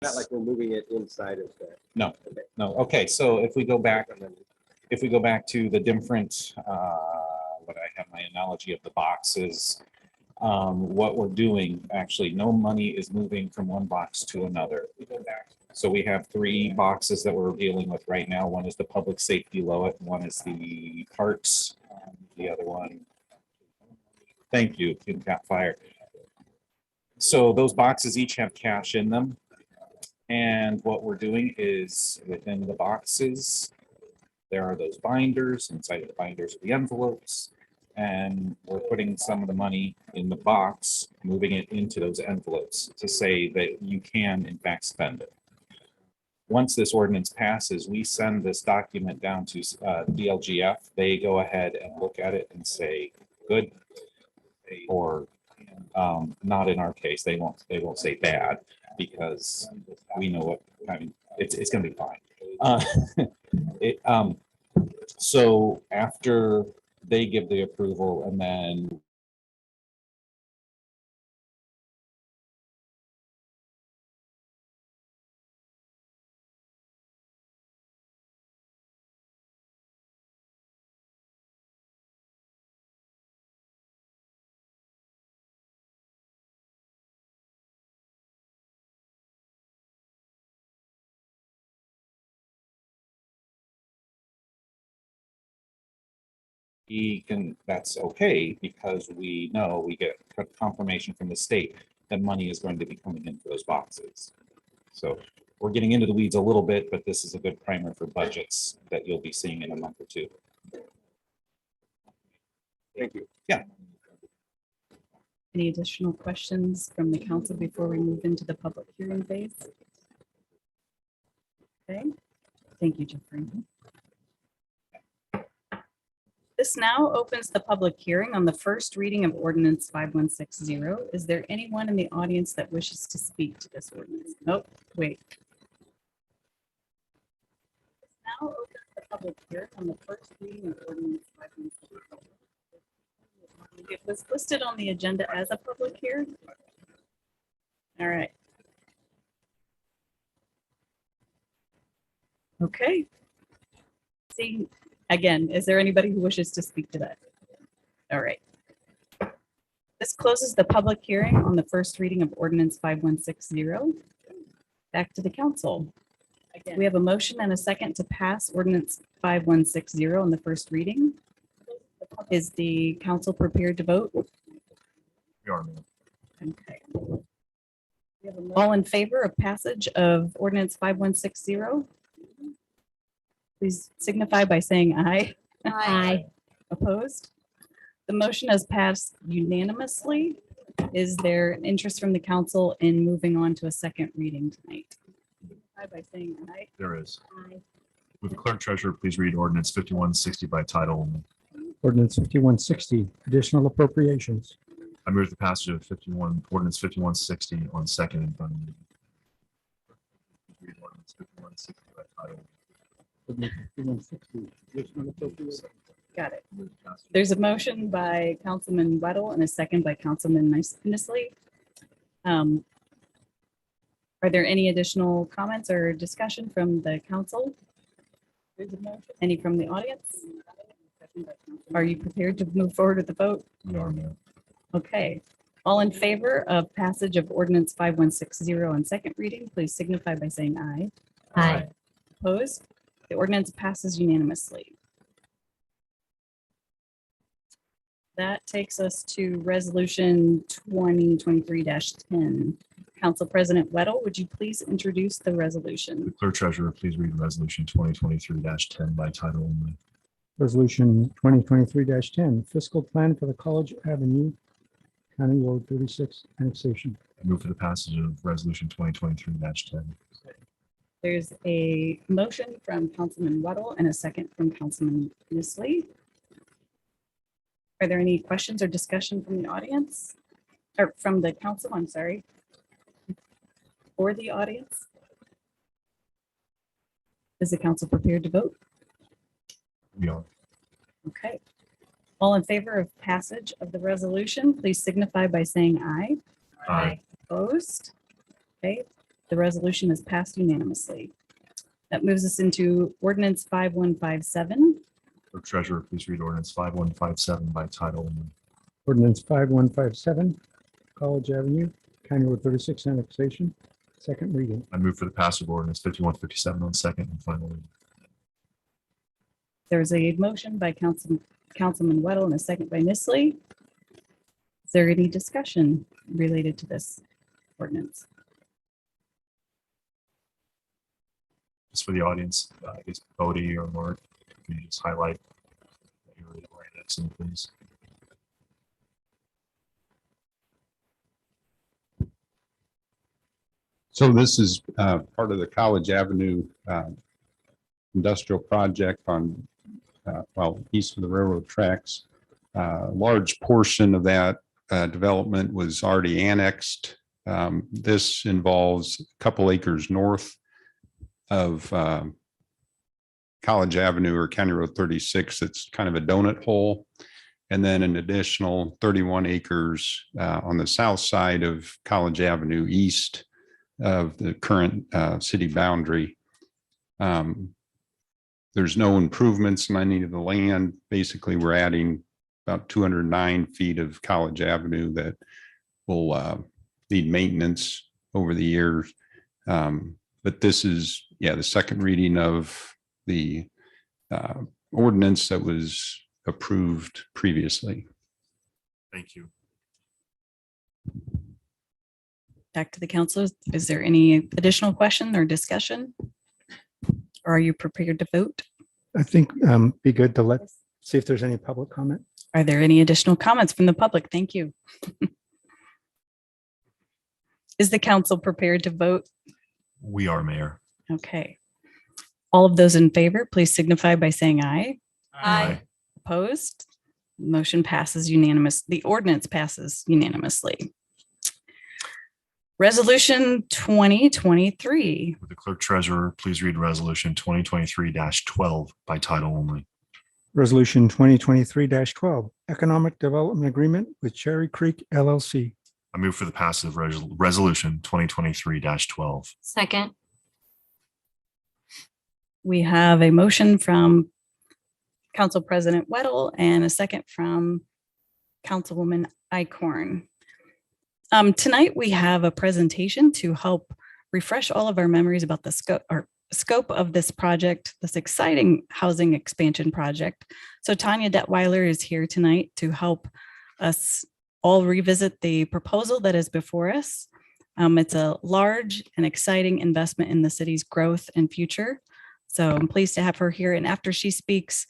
Not like we're moving it inside of that. No, Okay. no. Okay, so if we go back to the different, what I have my analogy of the boxes, what we're doing, actually, no money is moving from one box to another. So we have three boxes that we're dealing with right now. One is the public safety low, one is the parks, the other one. Thank you, King Cap Fire. So those boxes each have cash in them. And what we're doing is within the boxes, there are those binders, inside of the binders are the envelopes. And we're putting some of the money in the box, moving it into those envelopes to say that you can in fact spend it. Once this ordinance passes, we send this document down to DLGF. They go ahead and look at it and say, good, or not in our case. They won't say bad, because we know what, I mean, it's gonna be fine. So after they give the approval, and then he can, that's okay, because we know we get confirmation from the state that money is going to be coming into those boxes. So we're getting into the weeds a little bit, but this is a good primer for budgets that you'll be seeing in a month or two. Thank you. Yeah. Any additional questions from the council before we move into the public hearing phase? Okay, thank you, Jeffrey. This now opens the public hearing on the first reading of ordinance 5160. Is there anyone in the audience that wishes to speak to this ordinance? Oh, wait. This now opens the public hearing on the first reading of ordinance 5160. It was listed on the agenda as a public hearing. All right. Okay. Seeing, again, is there anybody who wishes to speak to that? All right. This closes the public hearing on the first reading of ordinance 5160. Back to the council. We have a motion and a second to pass ordinance 5160 on the first reading. Is the council prepared to vote? We are, ma'am. Okay. All in favor of passage of ordinance 5160? Please signify by saying aye. Aye. Opposed? The motion has passed unanimously. Is there an interest from the council in moving on to a second reading tonight? Signify by saying aye. There is. Aye. Would the clerk treasurer please read ordinance 5160 by title only? Ordinance 5160, additional appropriations. I move the passage of ordinance 5160 on second and final reading. Read ordinance 5160 by title only. Ordinance 5160, additional appropriations. Got it. There's a motion by Councilman Weddle and a second by Councilman Nisley. Are there any additional comments or discussion from the council? Any from the audience? Are you prepared to move forward with the vote? We are, ma'am. Okay. All in favor of passage of ordinance 5160 on second reading, please signify by saying aye. Aye. Opposed? The ordinance passes unanimously. That takes us to resolution 2023-10. Council President Weddle, would you please introduce the resolution? Clerk treasurer, please read resolution 2023-10 by title only. Resolution 2023-10, fiscal plan for the College Avenue, County Road 36 annexation. I move for the passage of resolution 2023-10. There's a motion from Councilman Weddle and a second from Councilman Nisley. Are there any questions or discussion from the audience? Or from the council, I'm sorry. Or the audience? Is the council prepared to vote? We are. Okay. All in favor of passage of the resolution, please signify by saying aye. Aye. Opposed? Okay. The resolution is passed unanimously. That moves us into ordinance 5157. Clerk Treasurer, please read ordinance 5157 by title only. Ordinance 5157, College Avenue, County Road 36 annexation, second reading. I move for the passage of ordinance 5157 on second and final reading. There's a motion by Councilman Weddle and a second by Nistley. Is there any discussion related to this ordinance? Just for the audience, I guess Bodie or Mark, can you just highlight what you're annexing, please? So this is part of the College Avenue industrial project on, well, east of the railroad tracks. A large portion of that development was already annexed. This involves a couple acres north of College Avenue or County Road 36. It's kind of a donut hole. And then an additional 31 acres on the south side of College Avenue east of the current city boundary. There's no improvements in any of the land. Basically, we're adding about 209 feet of College Avenue that will need maintenance over the years. But this is, the second reading of the ordinance that was approved previously. Thank you. Back to the council. Is there any additional question or discussion? Or are you prepared to vote? I think be good to see if there's any public comment. Are there any additional comments from the public? Thank you. Is the council prepared to vote? We are, Mayor. Okay. All of those in favor, please signify by saying aye. Aye. Opposed? Motion passes unanimous. The ordinance passes unanimously. Resolution 2023. Would the Clerk Treasurer please read resolution 2023-12 by title only? Resolution 2023-12, Economic Development Agreement with Cherry Creek LLC. I move for the passage of resolution 2023-12. Second. We have a motion from Council President Weddle and a second from Councilwoman Icorn. Tonight, we have a presentation to help refresh all of our memories about the scope of this project, this exciting housing expansion project. So Tanya Detweiler is here tonight to help us all revisit the proposal that is before us. It's a large and exciting investment in the city's growth and future. So I'm pleased to have her here. And after she speaks,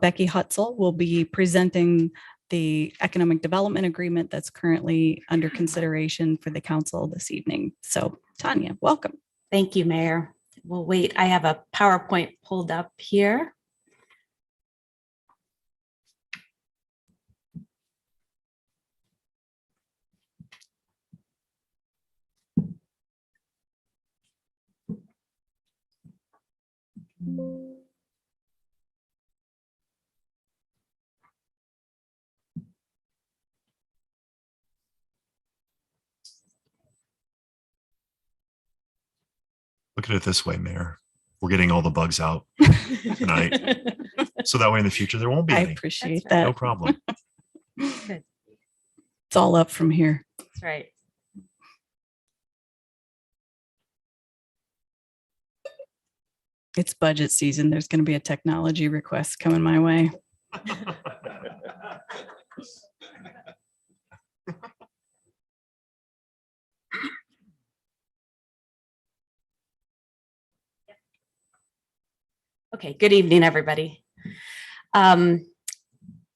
Becky Hutzel will be presenting the economic development agreement that's currently under consideration for the council this evening. So Tanya, welcome. Thank you, Mayor. Well, wait, I have a PowerPoint pulled up here. Look at it this way, Mayor. We're getting all the bugs out tonight. So that way in the future, there won't be I any. appreciate That's right. No that. problem. Good. It's all up from here. That's right. It's budget season. There's going to be a technology request coming my way. Okay, good evening, everybody.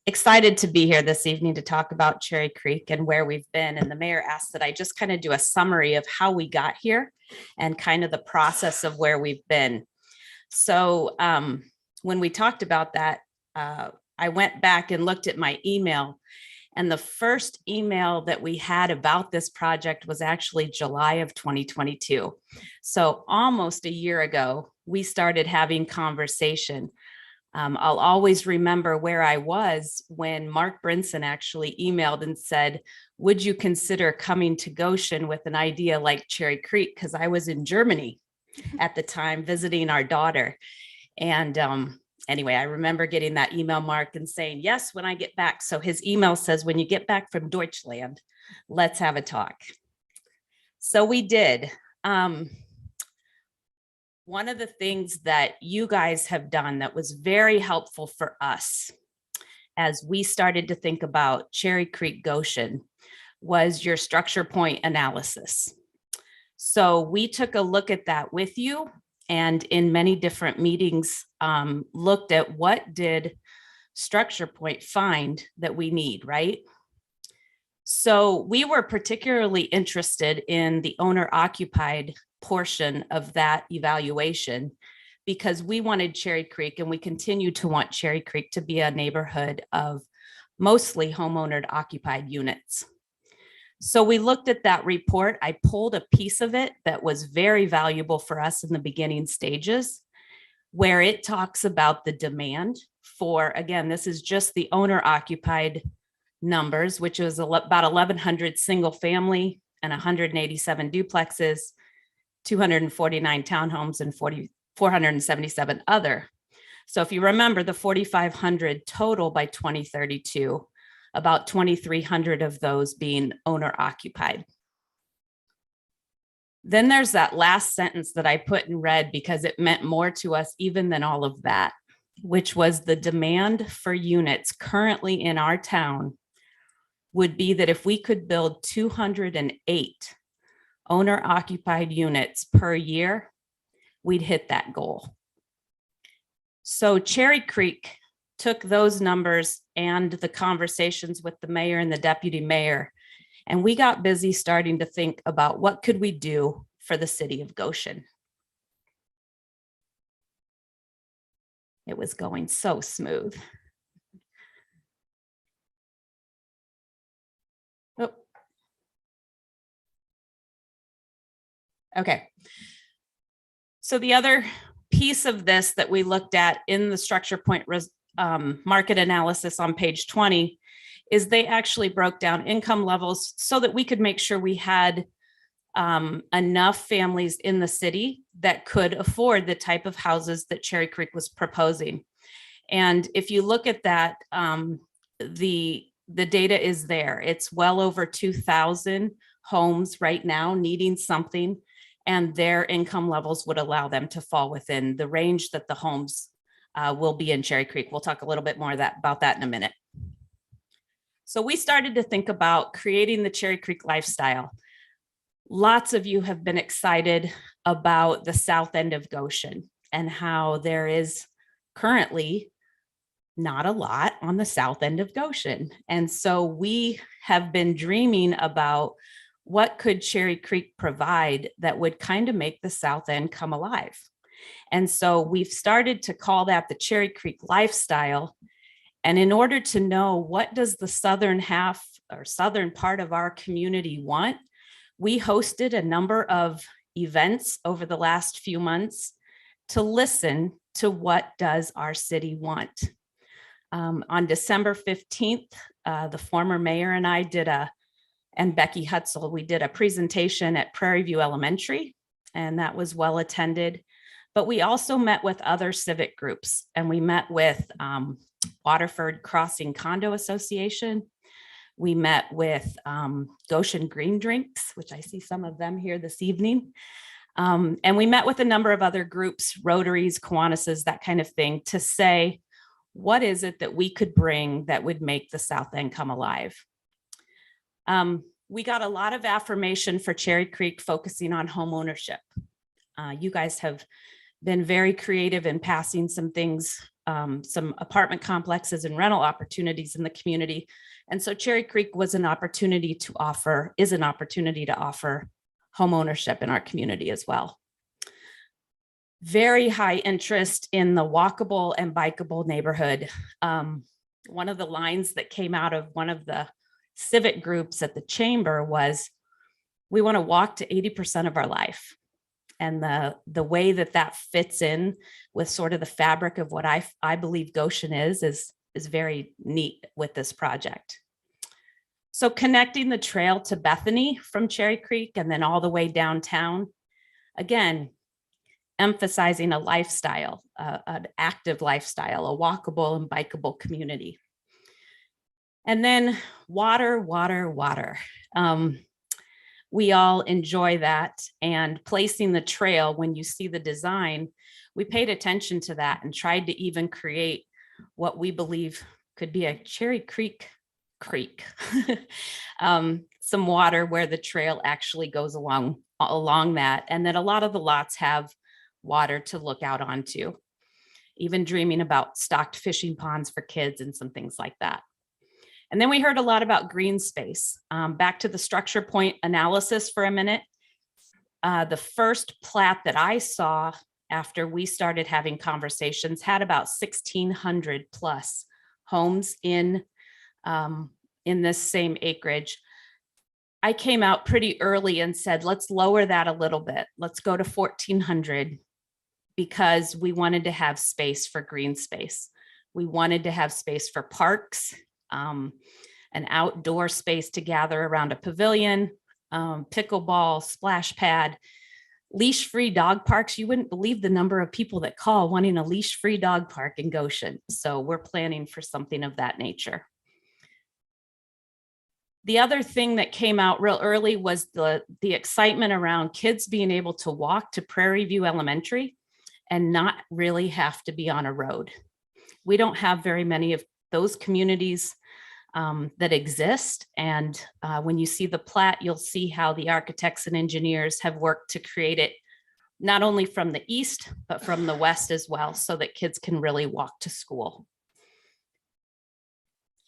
Excited to be here this evening to talk about Cherry Creek and where we've been. And the mayor asked that I just kind of do a summary of how we got here and kind of the process of where we've been. So when we talked about that, I went back and looked at my email, and the first email that we had about this project was actually July of 2022. So almost a year ago, we started having conversation. I'll always remember where I was when Mark Brinson actually emailed and said, would you consider coming to Goshen with an idea like Cherry Creek? Because I was in Germany at the time visiting our daughter. And anyway, I remember getting that email, Mark, and saying, yes, when I get back. So his email says, when you get back from Deutschland, let's have a talk. So we did. One of the things that you guys have done that was very helpful for us as we started to think about Cherry Creek Goshen was your structure point analysis. So we took a look at that with you, and in many different meetings looked at what did structure point find that we need, right? So we were particularly interested in the owner occupied portion of that evaluation because we wanted Cherry Creek, and we continue to want Cherry Creek to be a neighborhood of mostly homeowner occupied units. So we looked at that report. I pulled a piece of it that was very valuable for us in the beginning stages, where it talks about the demand for, again, this is just the owner occupied numbers, which was about 1,100 single family and 187 duplexes, 249 townhomes, and 477 other. So if you remember the 4,500 total by 2032, about 2,300 of those being owner occupied. Then there's that last sentence that I put in red because it meant more to us even than all of that, which was the demand for units currently in our town would be that if we could build 208 owner occupied units per year, we'd hit that goal. So Cherry Creek took those numbers and the conversations with the mayor and the deputy mayor, and we got busy starting to think about what could we do for the city of Goshen. It was going so smooth. Oh. Okay. So the other piece of this that we looked at in the structure point market analysis on page 20 is they actually broke down income levels so that we could make sure we had enough families in the city that could afford the type of houses that Cherry Creek was proposing. And if you look at that, the data is there. It's well over 2,000 homes right now needing something, and their income levels would allow them to fall within the range that the homes will be in Cherry Creek. We'll talk a little bit more about that in a minute. So we started to think about creating the Cherry Creek lifestyle. Lots of you have been excited about the south end of Goshen and how there is currently not a lot on the south end of Goshen. And so we have been dreaming about what could Cherry Creek provide that would kind of make the south end come alive. And so we've started to call that the Cherry Creek lifestyle. And in order to know what does the southern half or southern part of our community want, we hosted a number of events over the last few months to listen to what does our city want. On December 15th, the former mayor and I and Becky Hutzel, we did a presentation at Prairie View Elementary, and that was well attended. But we also met with other civic groups, and we met with Waterford Crossing Condo Association. We met with Goshen Green Drinks, which I see some of them here this evening. And we met with a number of other groups, Rotaries, Kiwanis, that kind of thing, to say, what is it that we could bring that would make the South End come alive? We got a lot of affirmation for Cherry Creek focusing on home ownership. You guys have been very creative in passing some things, some apartment complexes and rental opportunities in the community. And so Cherry Creek is an opportunity to offer home ownership in our community as well. Very high interest in the walkable and bikeable neighborhood. One of the lines that came out of one of the civic groups at the chamber was, we want to walk to 80% of our life. and the way that that fits in with sort of the fabric of what I believe Goshen is very neat with this project. So connecting the trail to Bethany from Cherry Creek and then all the way downtown, again, emphasizing a lifestyle, an active lifestyle, a walkable and bikeable community. And then water, water, water. We all enjoy that, and placing the trail, when you see the design, we paid attention to that and tried to even create what we believe could be a Cherry Creek. Some water where the trail actually goes along that, and that a lot of the lots have water to look out onto, even dreaming about stocked fishing ponds for kids and some things like that. And then we heard a lot about green space. Back to the structure point analysis for a minute. The first plat that I saw after we started having conversations had about 1,600 plus homes in this same acreage. I came out pretty early and said, let's lower that a little bit. Let's go to 1,400, because we wanted to have space for green space. We wanted to have space for parks, an outdoor space to gather around a pavilion, pickleball, splash pad, leash-free dog parks. You wouldn't believe the number of people that call wanting a leash-free dog park in Goshen. So we're planning for something of that nature. The other thing that came out real early was the excitement around kids being able to walk to Prairie View Elementary and not really have to be on a road. We don't have very many of those communities that exist. And when you see the plat, you'll see how the architects and engineers have worked to create it, not only from the east, but from the west as well, so that kids can really walk to school.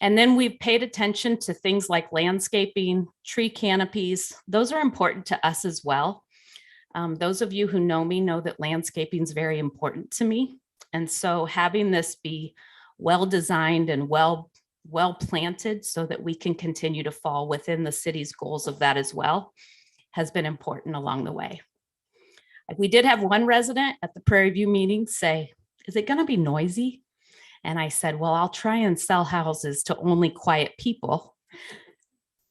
And then we've paid attention to things like landscaping, tree canopies. Those are important to us as well. Those of you who know me know that landscaping is very important to me. And so having this be well-designed and well planted so that we can continue to fall within the city's goals of that as well has been important along the way. We did have one resident at the Prairie View meeting say, is it going to be noisy? And I said, well, I'll try and sell houses to only quiet people.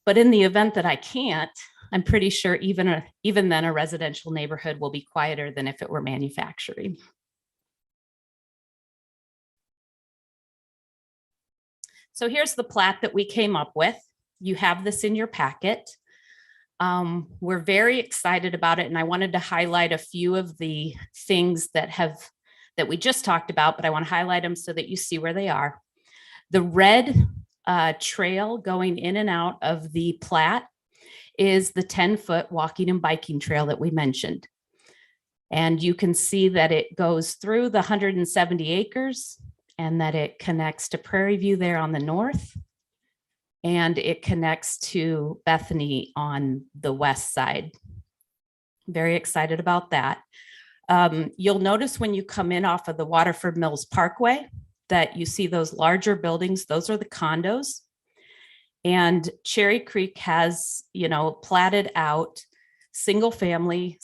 But in the event that I can't, I'm pretty sure even then a residential neighborhood will be quieter than if it were manufacturing. So here's the plat that we came up with. You have this in your packet. We're very excited about it, and I wanted to highlight a few of the things that we just talked about, but I want to highlight them so that you see where they are. The red trail going in and out of the plat is the 10-foot walking and biking trail that we mentioned. And you can see that it goes through the 170 acres and that it connects to Prairie View there on the north. And it connects to Bethany on the west side. Very excited about that. You'll notice when you come in off of the Waterford Mills Parkway that you see those larger buildings. Those are the condos. And Cherry Creek has, platted out single family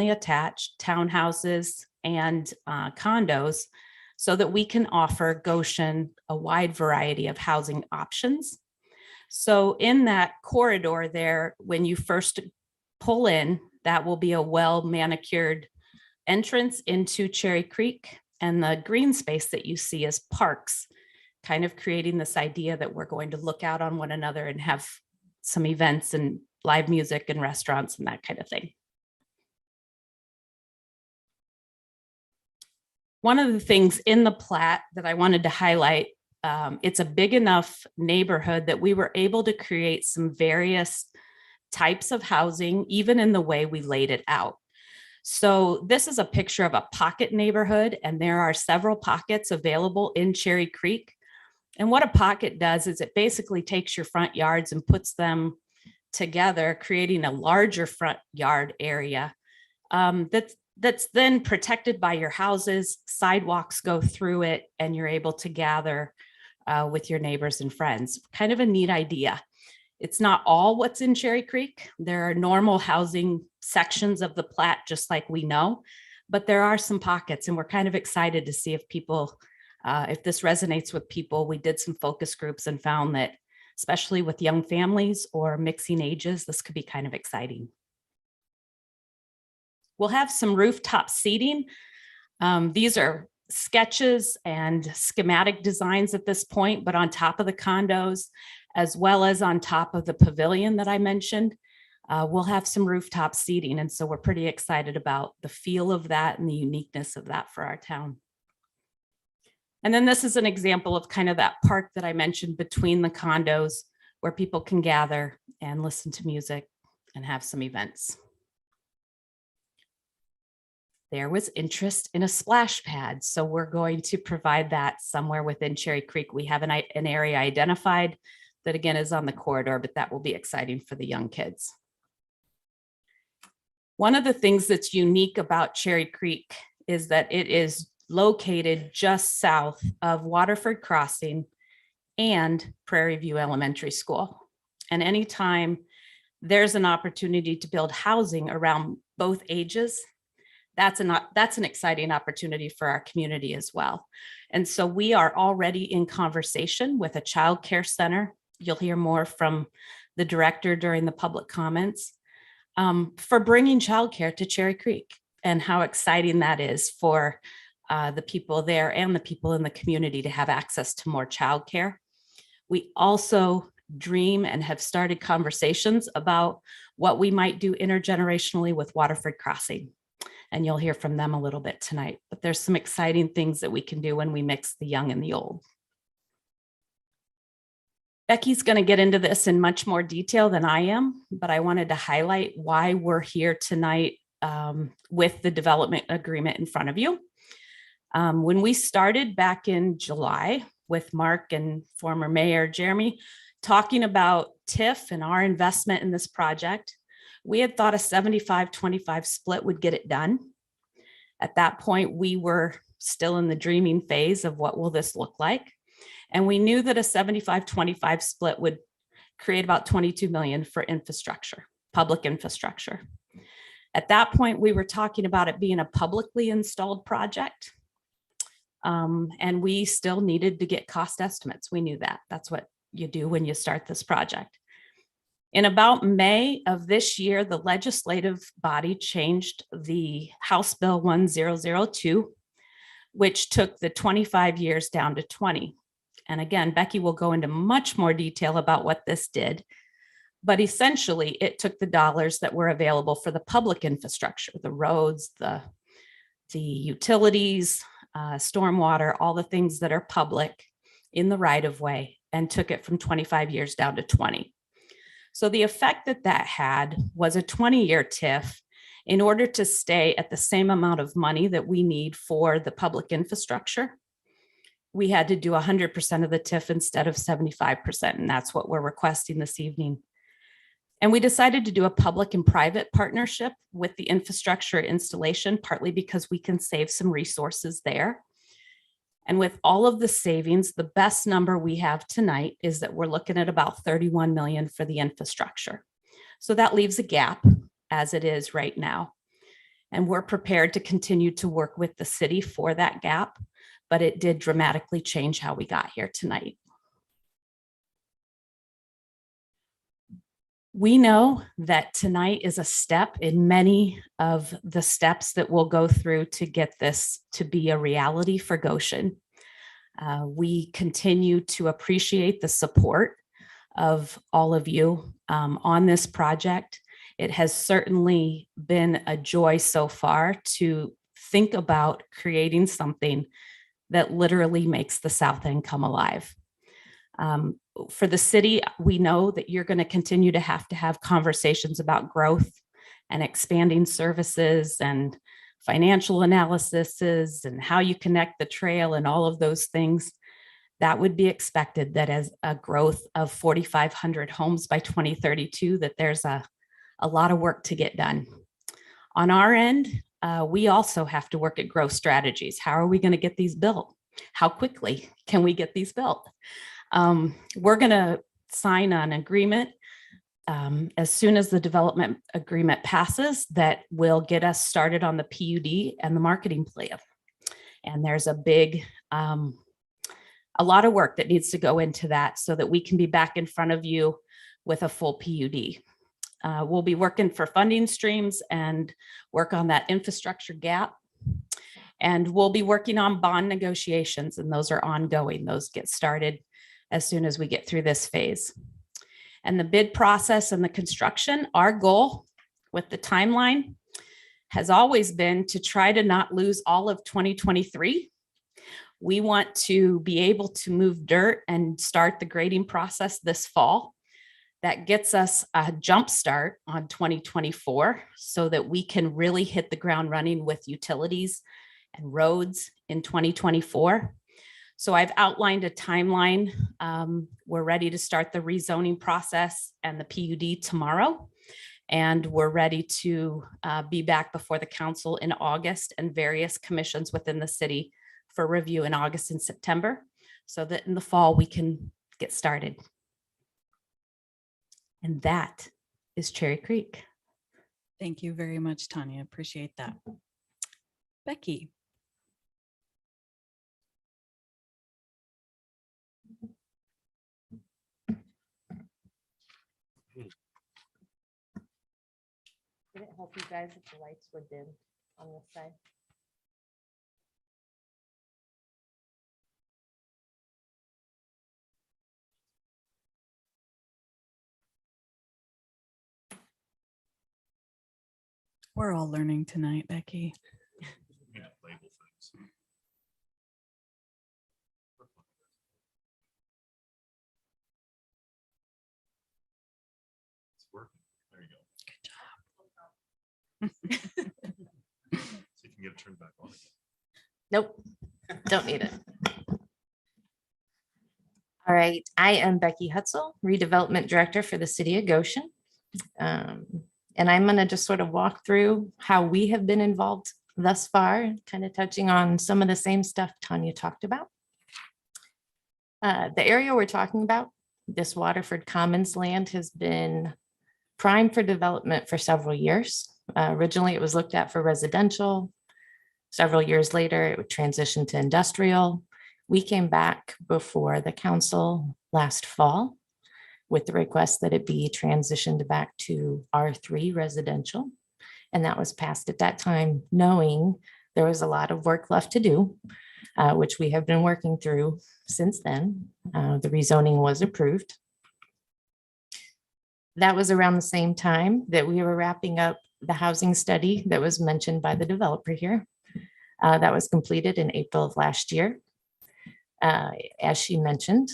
attached townhouses and condos so that we can offer Goshen a wide variety of housing options. So in that corridor there, when you first pull in, that will be a well-manicured entrance into Cherry Creek, and the green space that you see is parks, kind of creating this idea that we're going to look out on one another and have some events and live music and restaurants and that kind of thing. One of the things in the plat that I wanted to highlight, it's a big enough neighborhood that we were able to create some various types of housing, even in the way we laid it out. So this is a picture of a pocket neighborhood, and there are several pockets available in Cherry Creek. And what a pocket does is it basically takes your front yards and puts them together, creating a larger front yard area that's then protected by your houses. Sidewalks go through it, and you're able to gather with your neighbors and friends. Kind of a neat idea. It's not all what's in Cherry Creek. There are normal housing sections of the plat, just like we know, but there are some pockets, and we're kind of excited to see if people, if this resonates with people. We did some focus groups and found that, especially with young families or mixing ages, this could be kind of exciting. We'll have some rooftop seating. These are sketches and schematic designs at this point, but on top of the condos, as well as on top of the pavilion that I mentioned, we'll have some rooftop seating. And so we're pretty excited about the feel of that and the uniqueness of that for our town. And then this is an example of kind of that park that I mentioned between the condos where people can gather and listen to music and have some events. There was interest in a splash pad, so we're going to provide that somewhere within Cherry Creek. We have an area identified that again is on the corridor, but that will be exciting for the young kids. One of the things that's unique about Cherry Creek is that it is located just south of Waterford Crossing and Prairie View Elementary School. And anytime there's an opportunity to build housing around both ages, that's an exciting opportunity for our community as well. And so we are already in conversation with a child care center. You'll hear more from the director during the public comments for bringing childcare to Cherry Creek, and how exciting that is for the people there and the people in the community to have access to more childcare. We also dream and have started conversations about what we might do intergenerationally with Waterford Crossing. And you'll hear from them a little bit tonight, but there's some exciting things that we can do when we mix the young and the old. Becky's going to get into this in much more detail than I am, but I wanted to highlight why we're here tonight with the development agreement in front of you. When we started back in July with Mark and former Mayor Jeremy talking about TIF and our investment in this project, we had thought a 75-25 split would get it done. At that point, we were still in the dreaming phase of what will this look like. And we knew that a 75-25 split would create about 22 million for infrastructure, public infrastructure. At that point, we were talking about it being a publicly installed project. And we still needed to get cost estimates. We knew that. That's what you do when you start this project. In about May of this year, the legislative body changed the House Bill 1002, which took the 25 years down to 20. And again, Becky will go into much more detail about what this did. But essentially, it took the dollars that were available for the public infrastructure, the roads, the utilities, stormwater, all the things that are public in the right of way, and took it from 25 years down to 20. So the effect that that had was a 20-year TIF. In order to stay at the same amount of money that we need for the public infrastructure, we had to do 100% of the TIF instead of 75%. And that's what we're requesting this evening. And we decided to do a public and private partnership with the infrastructure installation, partly because we can save some resources there. And with all of the savings, the best number we have tonight is that we're looking at about 31 million for the infrastructure. So that leaves a gap as it is right now. And we're prepared to continue to work with the city for that gap, but it did dramatically change how we got here tonight. We know that tonight is a step in many of the steps that we'll go through to get this to be a reality for Goshen. We continue to appreciate the support of all of you on this project. It has certainly been a joy so far to think about creating something that literally makes the South End come alive. For the city, we know that you're going to continue to have conversations about growth and expanding services and financial analyses and how you connect the trail and all of those things. That would be expected, that as a growth of 4,500 homes by 2032, that there's a lot of work to get done. On our end, we also have to work at growth strategies. How are we going to get these built? How quickly can we get these built? We're going to sign an agreement as soon as the development agreement passes, that will get us started on the PUD and the marketing plan. And there's a lot of work that needs to go into that so that we can be back in front of you with a full PUD. We'll be working for funding streams and work on that infrastructure gap. And we'll be working on bond negotiations, and those are ongoing. Those get started as soon as we get through this phase. And the bid process and the construction, our goal with the timeline has always been to try to not lose all of 2023. We want to be able to move dirt and start the grading process this fall. That gets us a jump start on 2024 so that we can really hit the ground running with utilities and roads in 2024. So I've outlined a timeline. We're ready to start the rezoning process and the PUD tomorrow. And we're ready to be back before the council in August and various commissions within the city for review in August and September, so that in the fall we can get started. And that is Cherry Creek. Thank you very much, Tanya. Appreciate that. Becky. Did it help you guys if the lights were dim on this side? We're all learning tonight, Becky. Yeah, label things. It's working. There you go. Good job. So you can get it turned back on again. Nope, don't need it. All right, I am Becky Hutzel, Redevelopment Director for the City of Goshen. And I'm going to just sort of walk through how we have been involved thus far, kind of touching on some of the same stuff Tanya talked about. The area we're talking about, this Waterford Commons land, has been prime for development for several years. Originally, it was looked at for residential. Several years later, it would transition to industrial. We came back before the council last fall with the request that it be transitioned back to R3 residential. And that was passed at that time, knowing there was a lot of work left to do, which we have been working through since then. The rezoning was approved. That was around the same time that we were wrapping up the housing study that was mentioned by the developer here. That was completed in April of last year. As she mentioned,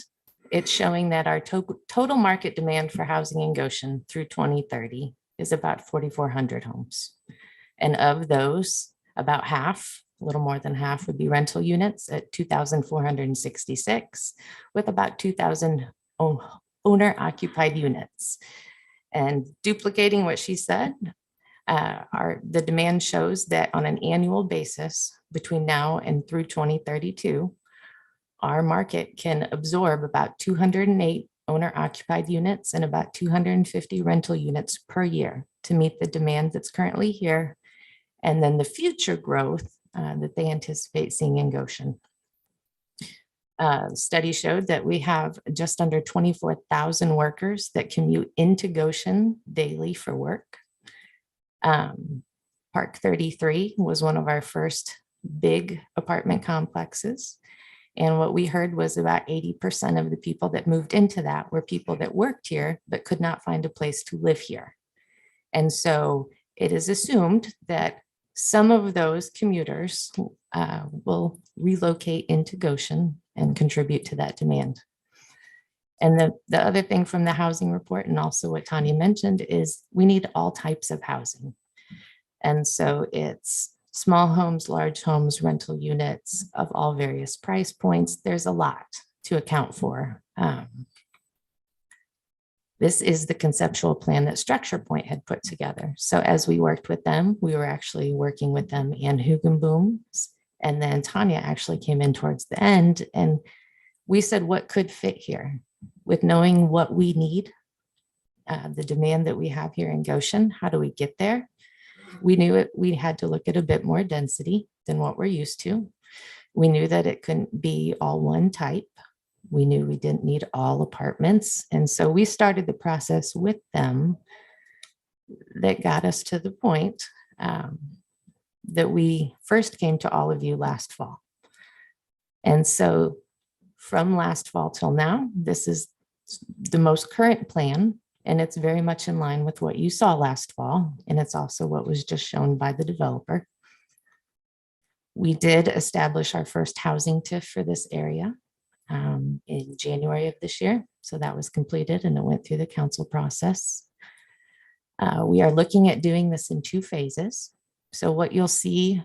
it's showing that our total market demand for housing in Goshen through 2030 is about 4,400 homes. And of those, about half, a little more than half, would be rental units at 2,466, with about 2,000 owner occupied units. And duplicating what she said, the demand shows that on an annual basis between now and through 2032, our market can absorb about 208 owner occupied units and about 250 rental units per year to meet the demand that's currently here, and then the future growth that they anticipate seeing in Goshen. Study showed that we have just under 24,000 workers that commute into Goshen daily for work. Park 33 was one of our first big apartment complexes. And what we heard was about 80% of the people that moved into that were people that worked here, but could not find a place to live here. And so it is assumed that some of those commuters will relocate into Goshen and contribute to that demand. And the other thing from the housing report, and also what Tanya mentioned, is we need all types of housing. And so it's small homes, large homes, rental units of all various price points. There's a lot to account for. This is the conceptual plan that Structure Point had put together. So as we worked with them, we were actually working with them and Hugenbooms. And then Tanya actually came in towards the end, and we said, what could fit here? With knowing what we need the demand that we have here in Goshen. How do we get there? We knew we had to look at a bit more density than what we're used to. We knew that it couldn't be all one type. We knew we didn't need all apartments. And so we started the process with them that got us to the point that we first came to all of you last fall. And so from last fall till now, this is the most current plan, and it's very much in line with what you saw last fall. And it's also what was just shown by the developer. We did establish our first housing TIF for this area in January of this year. So that was completed and it went through the council process. We are looking at doing this in 2 phases. So what you'll see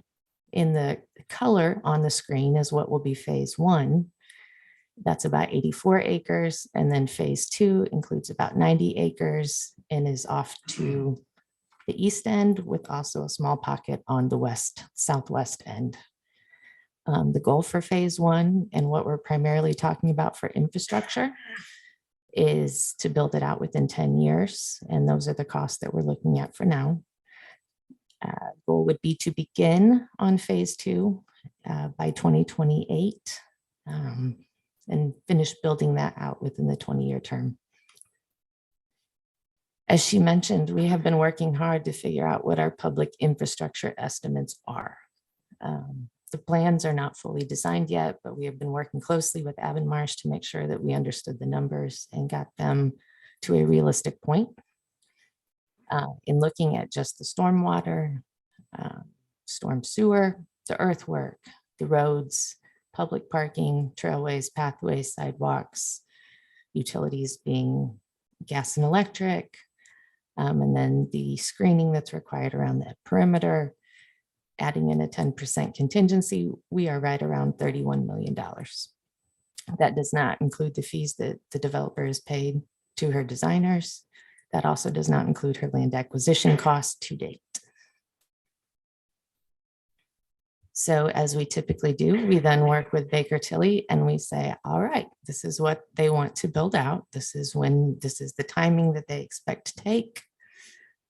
in the color on the screen is what will be phase 1. That's about 84 acres. And then phase 2 includes about 90 acres and is off to the east end with also a small pocket on the southwest end. The goal for phase 1 and what we're primarily talking about for infrastructure is to build it out within 10 years. And those are the costs that we're looking at for now. Goal would be to begin on phase 2 by 2028 and finish building that out within the 20-year term. As she mentioned, we have been working hard to figure out what our public infrastructure estimates are. The plans are not fully designed yet, but we have been working closely with Avonmarsh to make sure that we understood the numbers and got them to a realistic point. In looking at just the stormwater, storm sewer, the earthwork, the roads, public parking, trailways, pathways, sidewalks, utilities being gas and electric, and then the screening that's required around that perimeter, adding in a 10% contingency, we are right around $31 million. That does not include the fees that the developer has paid to her designers. That also does not include her land acquisition costs to date. So as we typically do, we then work with Baker Tilly and we say, all right, this is what they want to build out. This is the timing that they expect to take.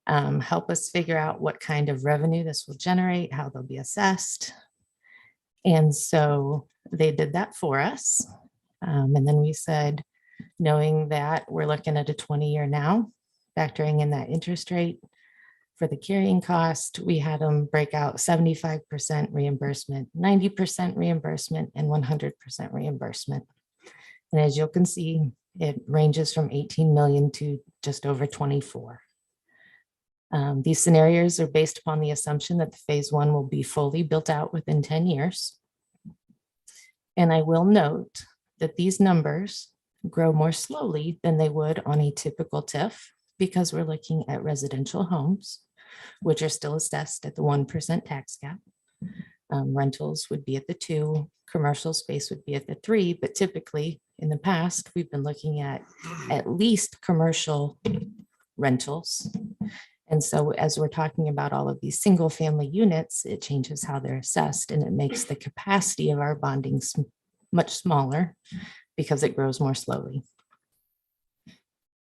Help us figure out what kind of revenue this will generate, how they'll be assessed. And so they did that for us. And then we said, knowing that we're looking at a 20-year now, factoring in that interest rate for the carrying cost, we had them break out 75% reimbursement, 90% reimbursement, and 100% reimbursement. And as you can see, it ranges from 18 million to just over 24. These scenarios are based upon the assumption that the phase 1 will be fully built out within 10 years. And I will note that these numbers grow more slowly than they would on a typical TIF because we're looking at residential homes, which are still assessed at the 1% tax cap. Rentals would be at the 2, commercial space would be at the 3, but typically in the past, we've been looking at least commercial rentals. And so as we're talking about all of these single family units, it changes how they're assessed and it makes the capacity of our bonding much smaller because it grows more slowly.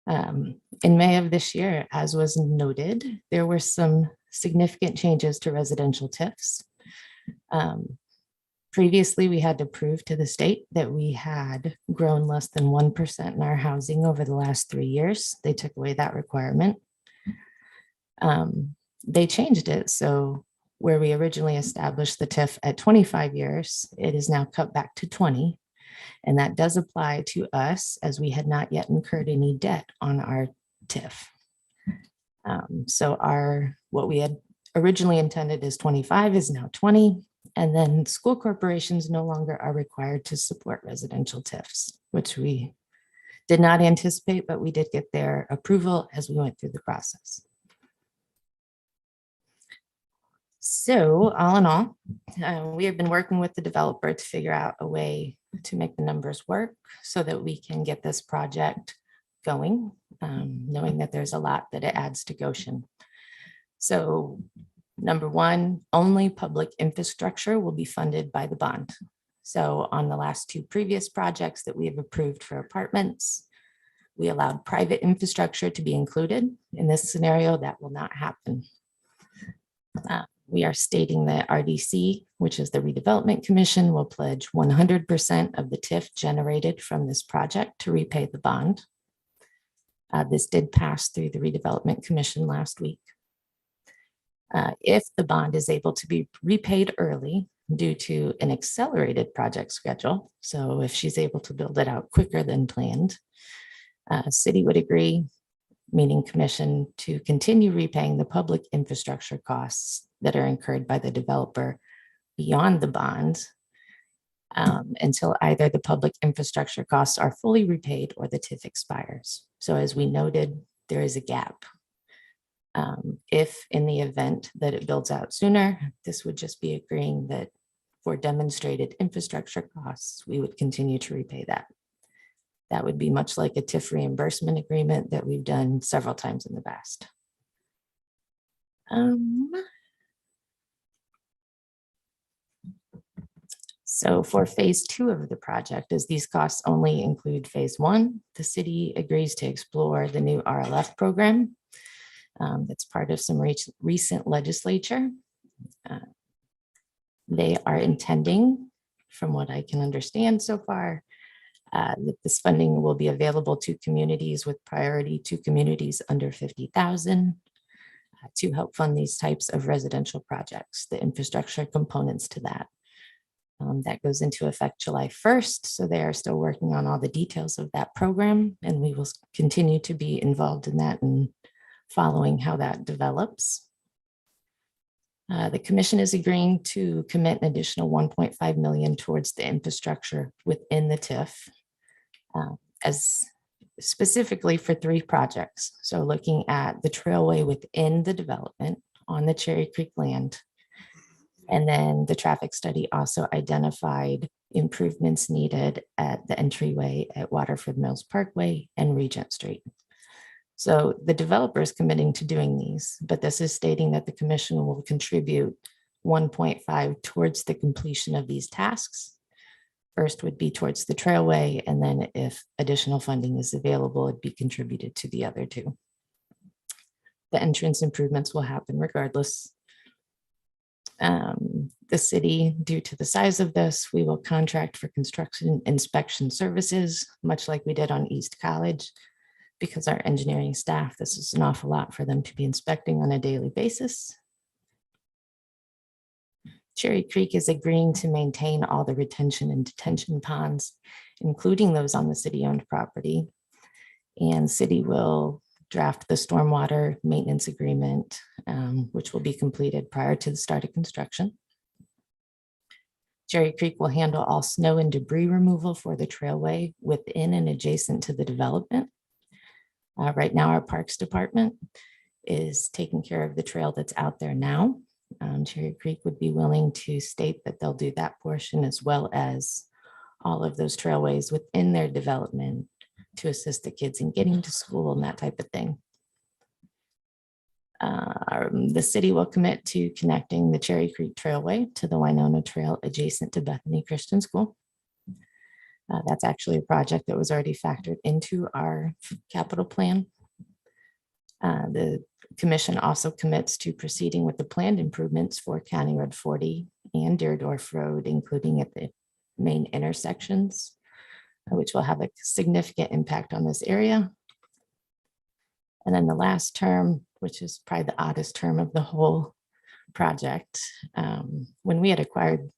In May of this year, as was noted, there were some significant changes to residential TIFs. Previously, we had to prove to the state that we had grown less than 1% in our housing over the last 3 years. They took away that requirement. They changed it. So where we originally established the TIF at 25 years, it is now cut back to 20. And that does apply to us as we had not yet incurred any debt on our TIF. So what we had originally intended as 25 is now 20. And then school corporations no longer are required to support residential TIFs, which we did not anticipate, but we did get their approval as we went through the process. So all in all, we have been working with the developer to figure out a way to make the numbers work so that we can get this project going, knowing that there's a lot that it adds to Goshen. So number 1, only public infrastructure will be funded by the bond. So on the last 2 previous projects that we have approved for apartments, We allowed private infrastructure to be included. In this scenario, that will not happen. We are stating that RDC, which is the Redevelopment Commission, will pledge 100% of the TIF generated from this project to repay the bond. This did pass through the Redevelopment Commission last week. If the bond is able to be repaid early due to an accelerated project schedule, so if she's able to build it out quicker than planned, city would agree, meaning commission, to continue repaying the public infrastructure costs that are incurred by the developer beyond the bond until either the public infrastructure costs are fully repaid or the TIF expires. So as we noted, there is a gap. If in the event that it builds out sooner, this would just be agreeing that for demonstrated infrastructure costs, we would continue to repay that. That would be much like a TIF reimbursement agreement that we've done several times in the past. So for phase 2 of the project, as these costs only include phase 1, the city agrees to explore the new RLF program. That's part of some recent legislature. They are intending, from what I can understand so far, that this funding will be available to communities with priority to communities under 50,000 to help fund these types of residential projects, the infrastructure components to that. That goes into effect July 1st. So they are still working on all the details of that program, and we will continue to be involved in that and following how that develops. The commission is agreeing to commit an additional 1.5 million towards the infrastructure within the TIF, as specifically for 3 projects. So looking at the trailway within the development on the Cherry Creek land. And then the traffic study also identified improvements needed at the entryway at Waterford Mills Parkway and Regent Street. So the developer is committing to doing these, but this is stating that the commission will contribute 1.5 towards the completion of these tasks. First would be towards the trailway, and then if additional funding is available, it'd be contributed to the other 2. The entrance improvements will happen regardless. The city, due to the size of this, we will contract for construction inspection services, much like we did on East College, because our engineering staff, this is an awful lot for them to be inspecting on a daily basis. Cherry Creek is agreeing to maintain all the retention and detention ponds, including those on the city-owned property. And city will draft the stormwater maintenance agreement, which will be completed prior to the start of construction. Cherry Creek will handle all snow and debris removal for the trailway within and adjacent to the development. Right now, our Parks Department is taking care of the trail that's out there now. Cherry Creek would be willing to state that they'll do that portion as well as all of those trailways within their development to assist the kids in getting to school and that type of thing. The city will commit to connecting the Cherry Creek Trailway to the Winona Trail adjacent to Bethany Christian School. That's actually a project that was already factored into our capital plan. The commission also commits to proceeding with the planned improvements for County Road 40 and Deerdorf Road, including at the main intersections, which will have a significant impact on this area. And then the last term, which is probably the oddest term of the whole project, when we had acquired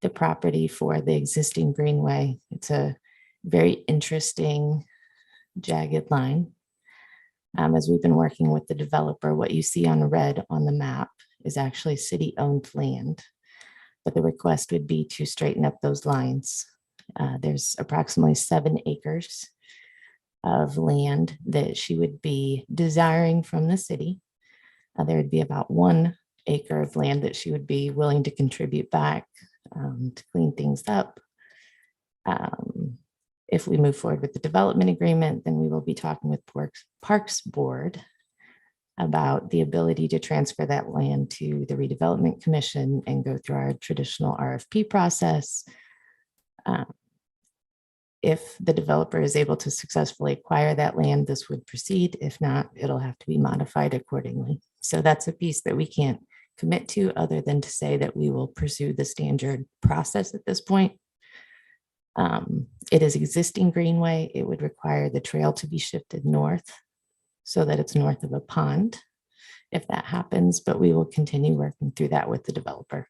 the property for the existing greenway, it's a very interesting jagged line. As we've been working with the developer, what you see on red on the map is actually city-owned land, but the request would be to straighten up those lines. There's approximately 7 acres of land that she would be desiring from the city. There would be about 1 acre of land that she would be willing to contribute back to clean things up. If we move forward with the development agreement, then we will be talking with Parks Board about the ability to transfer that land to the Redevelopment Commission and go through our traditional RFP process. If the developer is able to successfully acquire that land, this would proceed. If not, it'll have to be modified accordingly. So that's a piece that we can't commit to other than to say that we will pursue the standard process at this point. It is existing greenway. It would require the trail to be shifted north so that it's north of a pond if that happens, but we will continue working through that with the developer.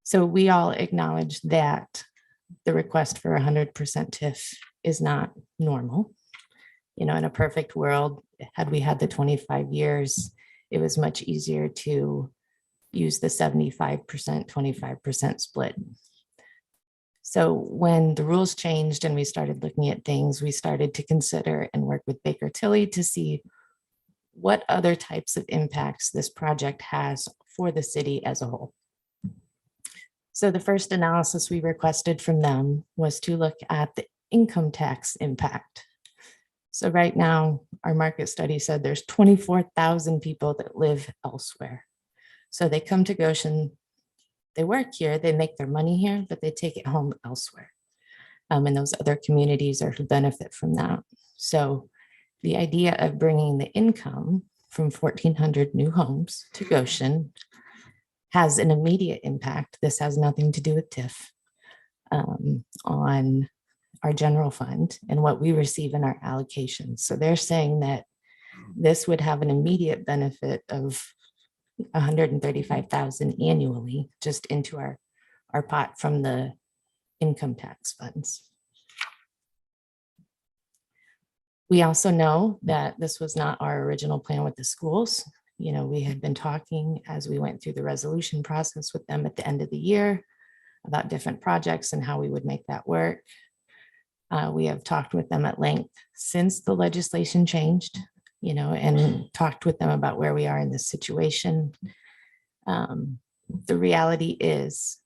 So we all acknowledge that the request for 100% TIF is not normal. You know, in a perfect world, had we had the 25 years, it was much easier to use the 75%, 25% split. So when the rules changed and we started looking at things, we started to consider and work with Baker Tilly to see what other types of impacts this project has for the city as a whole. So the first analysis we requested from them was to look at the income tax impact. So right now, our market study said there's 24,000 people that live elsewhere. So they come to Goshen, they work here, they make their money here, but they take it home elsewhere. And those other communities are who benefit from that. So the idea of bringing the income from 1,400 new homes to Goshen has an immediate impact. This has nothing to do with TIF on our general fund and what we receive in our allocations. So they're saying that this would have an immediate benefit of 135,000 annually just into our pot from the income tax funds. We also know that this was not our original plan with the schools. You know, we had been talking as we went through the resolution process with them at the end of the year about different projects and how we would make that work. We have talked with them at length since the legislation changed, you know, and talked with them about where we are in this situation. The reality is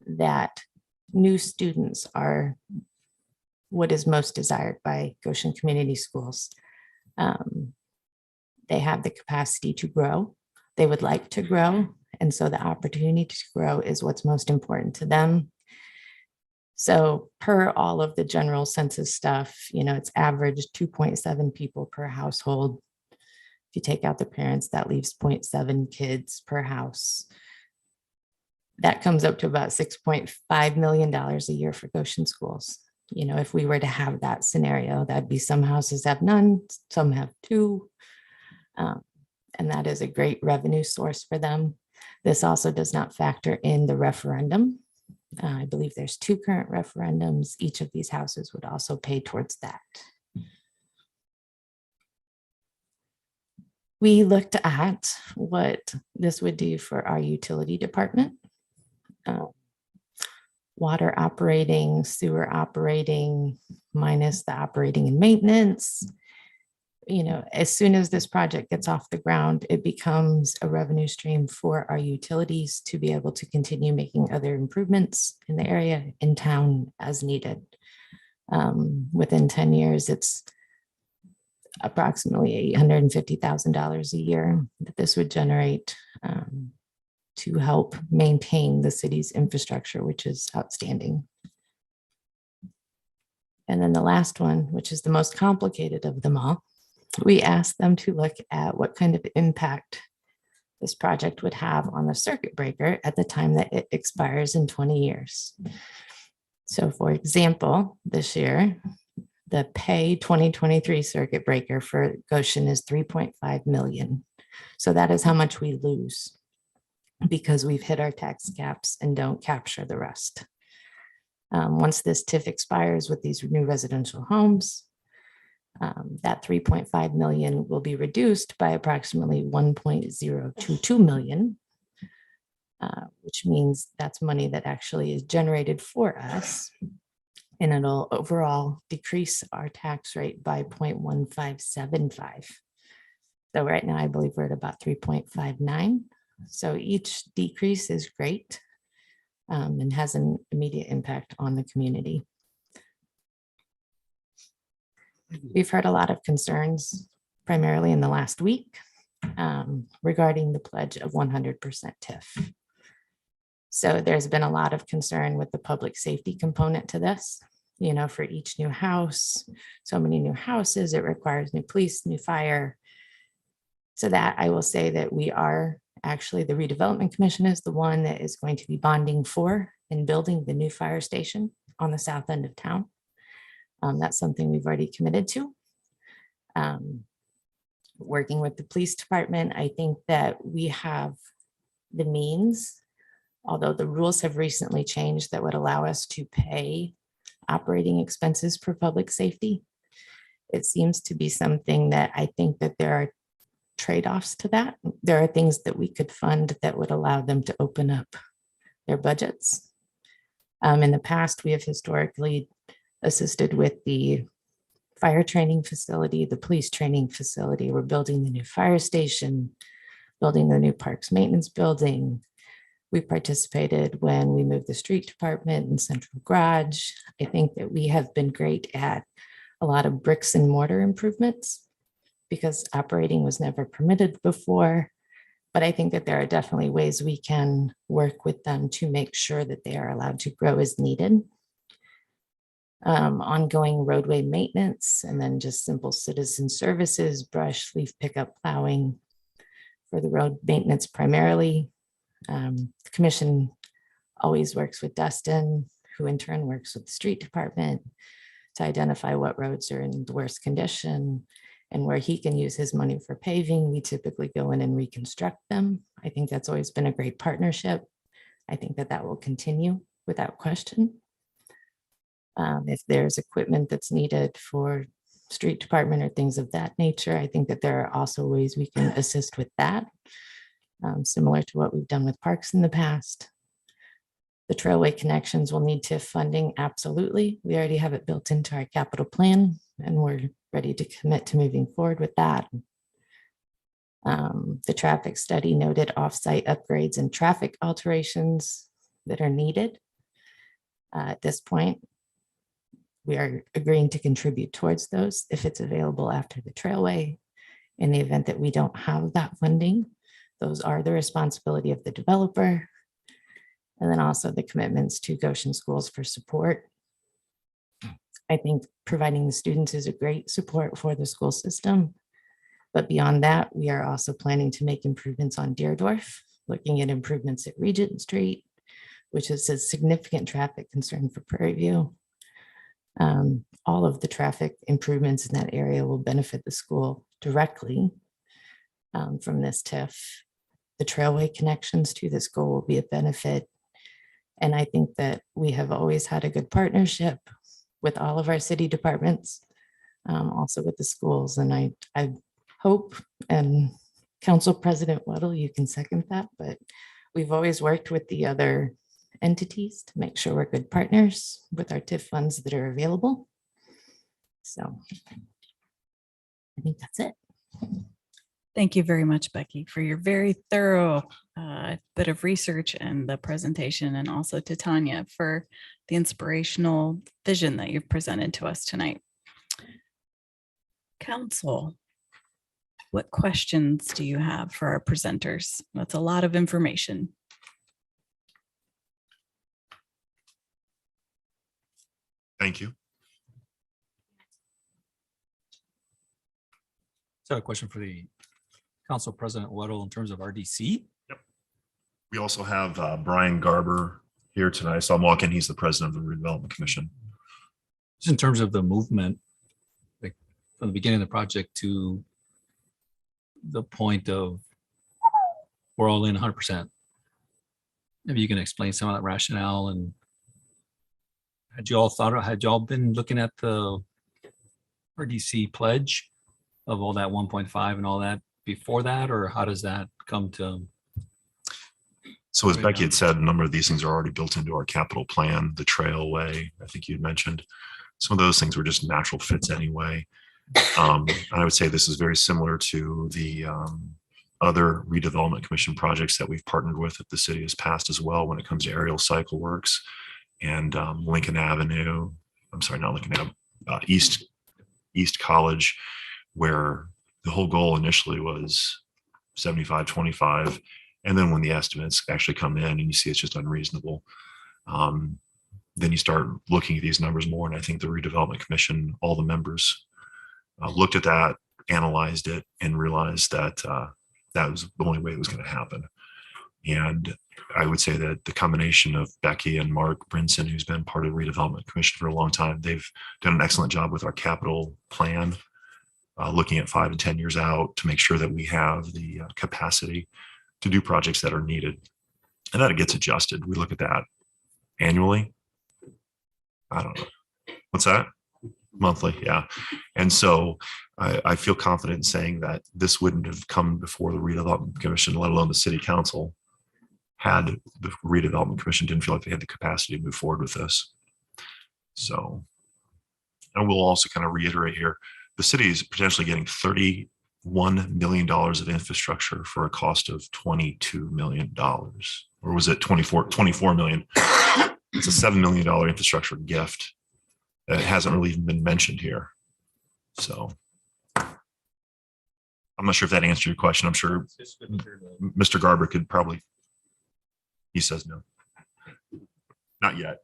that new students are what is most desired by Goshen Community Schools. They have the capacity to grow. They would like to grow. And so the opportunity to grow is what's most important to them. So per all of the general census stuff, you know, it's averaged 2.7 people per household. If you take out the parents, that leaves 0.7 kids per house. That comes up to about $6.5 million a year for Goshen schools. You know, if we were to have that scenario, that'd be some houses have none, some have two. And that is a great revenue source for them. This also does not factor in the referendum. I believe there's 2 current referendums. Each of these houses would also pay towards that. We looked at what this would do for our utility department. Water operating, sewer operating, minus the operating and maintenance. You know, as soon as this project gets off the ground, it becomes a revenue stream for our utilities to be able to continue making other improvements in the area, in town as needed. Within 10 years, it's approximately $850,000 a year that this would generate to help maintain the city's infrastructure, which is outstanding. And then the last one, which is the most complicated of them all, we asked them to look at what kind of impact this project would have on the circuit breaker at the time that it expires in 20 years. So for example, this year, the pay 2023 circuit breaker for Goshen is 3.5 million. So that is how much we lose because we've hit our tax caps and don't capture the rest. Once this TIF expires with these new residential homes, that 3.5 million will be reduced by approximately 1.022 million, which means that's money that actually is generated for us. And it'll overall decrease our tax rate by 0.1575. So right now, I believe we're at about 3.59. So each decrease is great and has an immediate impact on the community. We've heard a lot of concerns, primarily in the last week, regarding the pledge of 100% TIF. So there's been a lot of concern with the public safety component to this. You know, for each new house, so many new houses, it requires new police, new fire. So that I will say that we are actually, the redevelopment commission is the one that is going to be bonding for and building the new fire station on the south end of town. That's something we've already committed to. Working with the police department, I think that we have the means, although the rules have recently changed, that would allow us to pay operating expenses for public safety. It seems to be something that I think that there are trade-offs to that. There are things that we could fund that would allow them to open up their budgets. In the past, we have historically assisted with the fire training facility, the police training facility. We're building the new fire station, building the new parks maintenance building. We participated when we moved the street department and central garage. I think that we have been great at a lot of bricks and mortar improvements because operating was never permitted before. But I think that there are definitely ways we can work with them to make sure that they are allowed to grow as needed. Ongoing roadway maintenance, and then just simple citizen services, brush, leaf pickup, plowing for the road maintenance primarily. The commission always works with Dustin, who in turn works with the street department to identify what roads are in the worst condition, and where he can use his money for paving, we typically go in and reconstruct them. I think that's always been a great partnership. I think that that will continue without question. If there's equipment that's needed for street department or things of that nature, I think that there are also ways we can assist with that. Similar to what we've done with parks in the past. The trailway connections will need TIF funding, absolutely. We already have it built into our capital plan, and we're ready to commit to moving forward with that. The traffic study noted offsite upgrades and traffic alterations that are needed. At this point, we are agreeing to contribute towards those if it's available after the trailway. In the event that we don't have that funding, those are the responsibility of the developer. And then also the commitments to Goshen schools for support. I think providing the students is a great support for the school system. But beyond that, we are also planning to make improvements on Deerdorf, looking at improvements at Regent Street, which is a significant traffic concern for Prairie View. All of the traffic improvements in that area will benefit the school directly from this TIF. The trailway connections to this goal will be a benefit. And I think that we have always had a good partnership with all of our city departments, also with the schools. And I hope, and Council President Weddle, you can second that, but we've always worked with the other entities to make sure we're good partners with our TIF funds that are available. So I think that's it. Thank you very much, Becky, for your very thorough bit of research and the presentation, and also to Tanya for the inspirational vision that you've presented to us tonight. Council, what questions do you have for our presenters? That's a lot of information. Thank you. So a question for the Council President Weddle in terms of RDC. We also have Brian Garber here tonight. So I'm walking. He's the president of the Redevelopment Commission. Just in terms of the movement, like from the beginning of the project to the point of we're all in 100%. Maybe you can explain some of that rationale, and had you all been looking at the RDC pledge of all that 1.5 and all that before that, or how does that come to? So as Right Becky on. had said, a number of these things are already built into our capital plan, the trailway, I think you mentioned. Some of those things were just natural fits anyway. And I would say this is very similar to the other redevelopment commission projects that we've partnered with that the city has passed as well when it comes to aerial cycle works and Lincoln Avenue. I'm sorry, not Lincoln Avenue, East College, where the whole goal initially was 75-25. And then when the estimates actually come in and you see it's just unreasonable, then you start looking at these numbers more. And I think the redevelopment commission, all the members looked at that, analyzed it, and realized that that was the only way it was going to happen. And I would say that the combination of Becky and Mark Brinson, who's been part of the redevelopment commission for a long time, they've done an excellent job with our capital plan, looking at 5 and 10 years out to make sure that we have the capacity to do projects that are needed, and that it gets adjusted. We look at that annually. I don't know. What's that? Monthly. Yeah. And so I feel confident in saying that this wouldn't have come before the redevelopment commission, let alone the city council, had the redevelopment commission didn't feel like they had the capacity to move forward with this. So, and we'll also kind of reiterate here, the city is potentially getting $31 million of infrastructure for a cost of $22 million. Or was it 24 million? It's a $7 million infrastructure gift that hasn't really even been mentioned here. So I'm not sure if that answered your question. I'm sure Mr. Garber could probably, he says no. Not yet.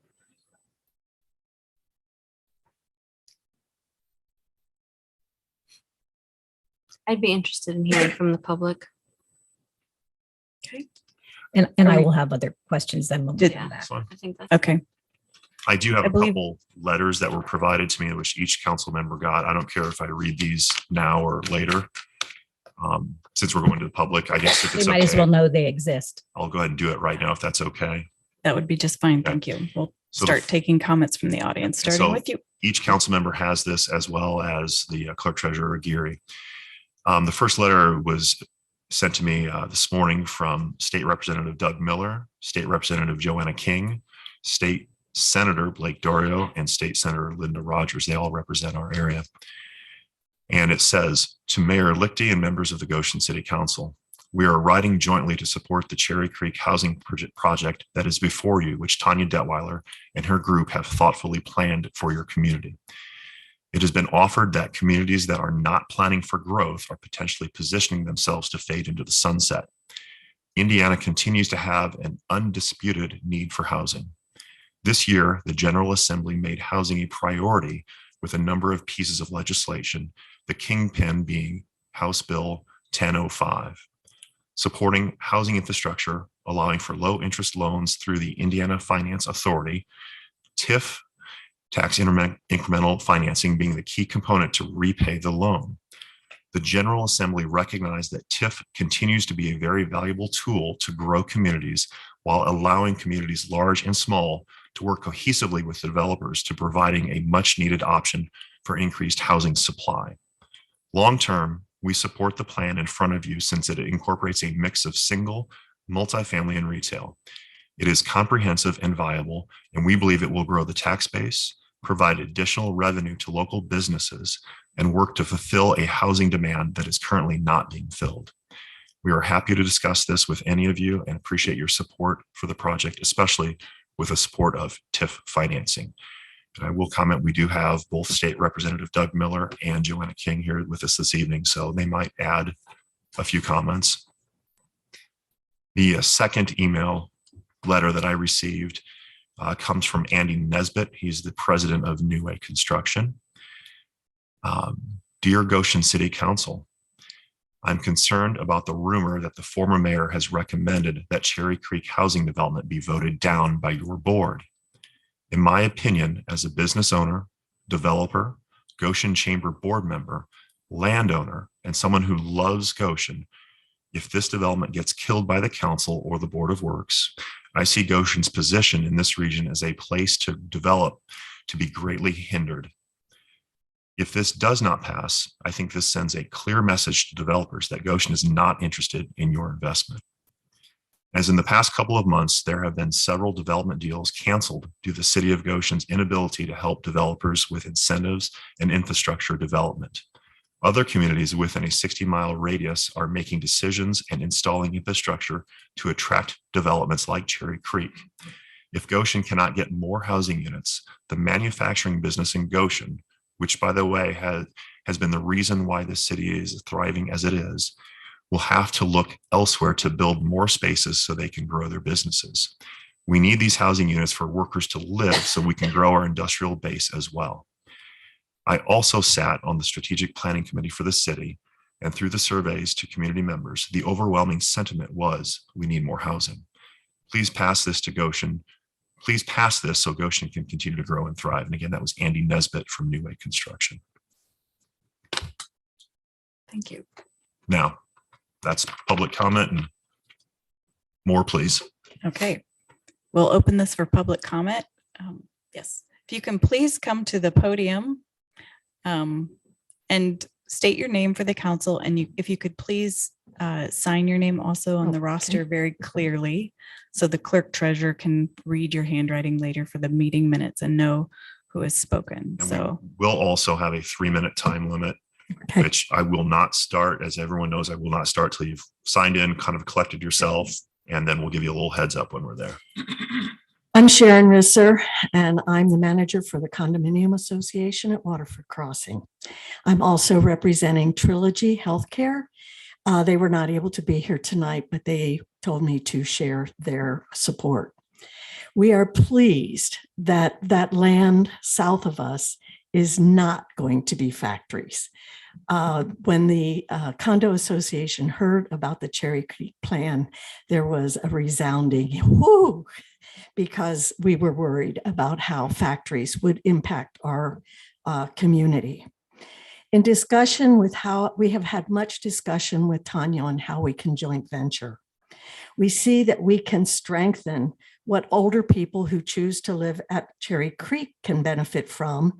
I'd be interested in hearing from the public. And I will have other questions then. When we Did- have that. That's fine. I think that's Okay. I do have I a believe- couple letters that were provided to me, which each council member got. I don't care if I read these now or later. Since we're going to the public, I guess if They it's might as well okay, know they exist. I'll go ahead and do it right now if that's okay. That would be just fine. Okay. Thank you. We'll So the start taking comments from the audience, So- starting with you. Each council member has this, as well as the clerk treasurer Aguirre. The first letter was sent to me this morning from State Representative Doug Miller, State Representative Joanna King, State Senator Blake Dorio, and State Senator Linda Rogers. They all represent our area. And it says, to Mayor Lichty and members of the Goshen City Council, we are writing jointly to support the Cherry Creek housing project that is before you, which Tanya Detweiler and her group have thoughtfully planned for your community. It has been offered that communities that are not planning for growth are potentially positioning themselves to fade into the sunset. Indiana continues to have an undisputed need for housing. This year, the General Assembly made housing a priority with a number of pieces of legislation, the kingpin being House Bill 1005, supporting housing infrastructure, allowing for low interest loans through the Indiana Finance Authority, TIF, tax incremental financing being the key component to repay the loan. The General Assembly recognized that TIF continues to be a very valuable tool to grow communities while allowing communities large and small to work cohesively with developers to providing a much needed option for increased housing supply. Long term, we support the plan in front of you since it incorporates a mix of single, multifamily, and retail. It is comprehensive and viable, and we believe it will grow the tax base, provide additional revenue to local businesses, and work to fulfill a housing demand that is currently not being filled. We are happy to discuss this with any of you and appreciate your support for the project, especially with the support of TIF financing. And I will comment, we do have both State Representative Doug Miller and Joanna King here with us this evening, so they might add a few comments. The second email letter that I received comes from Andy Nesbitt. He's the president of New Way Construction. Dear Goshen City Council, I'm concerned about the rumor that the former mayor has recommended that Cherry Creek housing development be voted down by your board. In my opinion, as a business owner, developer, Goshen Chamber board member, landowner, and someone who loves Goshen, if this development gets killed by the council or the Board of Works, I see Goshen's position in this region as a place to develop to be greatly hindered. If this does not pass, I think this sends a clear message to developers that Goshen is not interested in your investment. As in the past couple of months, there have been several development deals canceled due to the city of Goshen's inability to help developers with incentives and infrastructure development. Other communities within a 60-mile radius are making decisions and installing infrastructure to attract developments like Cherry Creek. If Goshen cannot get more housing units, the manufacturing business in Goshen, which by the way has been the reason why the city is thriving as it is, will have to look elsewhere to build more spaces so they can grow their businesses. We need these housing units for workers to live so we can grow our industrial base as well. I also sat on the strategic planning committee for the city, and through the surveys to community members, the overwhelming sentiment was we need more housing. Please pass this to Goshen. Please pass this so Goshen can continue to grow and thrive. And again, that was Andy Nesbitt from New Way Construction. Thank you. Now, that's public comment and more, please. Okay, we'll open this for public comment. Yes, if you can please come to the podium and state your name for the council, and if you could please sign your name also on the roster very clearly, so the clerk treasurer can read your handwriting later for the meeting minutes and know who has spoken. And So we'll also have a 3-minute time limit, which I will not start. As everyone knows, I will not start till you've signed in, kind of collected yourself, and then we'll give you a little heads up when we're there. I'm Sharon Risser, and I'm the manager for the Condominium Association at Waterford Crossing. I'm also representing Trilogy Healthcare. They were not able to be here tonight, but they told me to share their support. We are pleased that that land south of us is not going to be factories. When the condo association heard about the Cherry Creek plan, there was a resounding whoo, because we were worried about how factories would impact our community. In discussion with how we have had much discussion with Tanya on how we can joint venture. We see that we can strengthen what older people who choose to live at Cherry Creek can benefit from,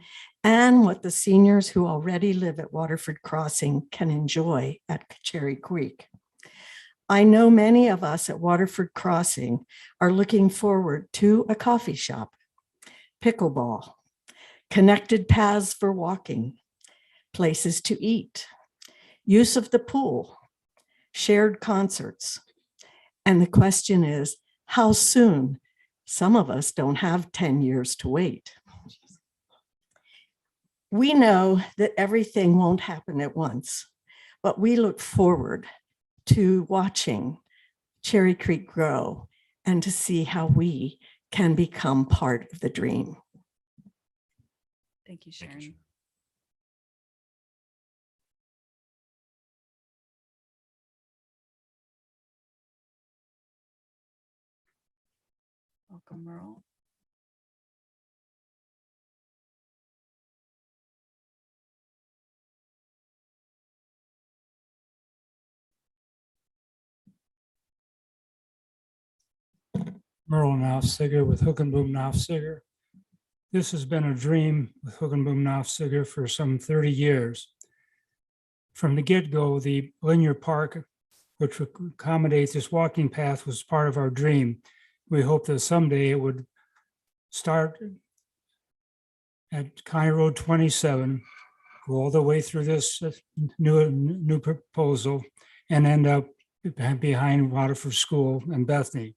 and what the seniors who already live at Waterford Crossing can enjoy at Cherry Creek. I know many of us at Waterford Crossing are looking forward to a coffee shop, pickleball, connected paths for walking, places to eat, use of the pool, shared concerts. And the question is, how soon? Some of us don't have 10 years to wait. We know that everything won't happen at once, but we look forward to watching Cherry Creek grow and to see how we can become part of the dream. thank you, Sharon. Welcome, Merle. Merle Nofziger with Hook and Boom Nofziger. This has been a dream with Hook and Boom Nofziger for some 30 years. From the get-go, the linear park, which would accommodate this walking path, was part of our dream. We hope that someday it would start at County Road 27, go all the way through this new proposal, and end up behind Waterford School and Bethany.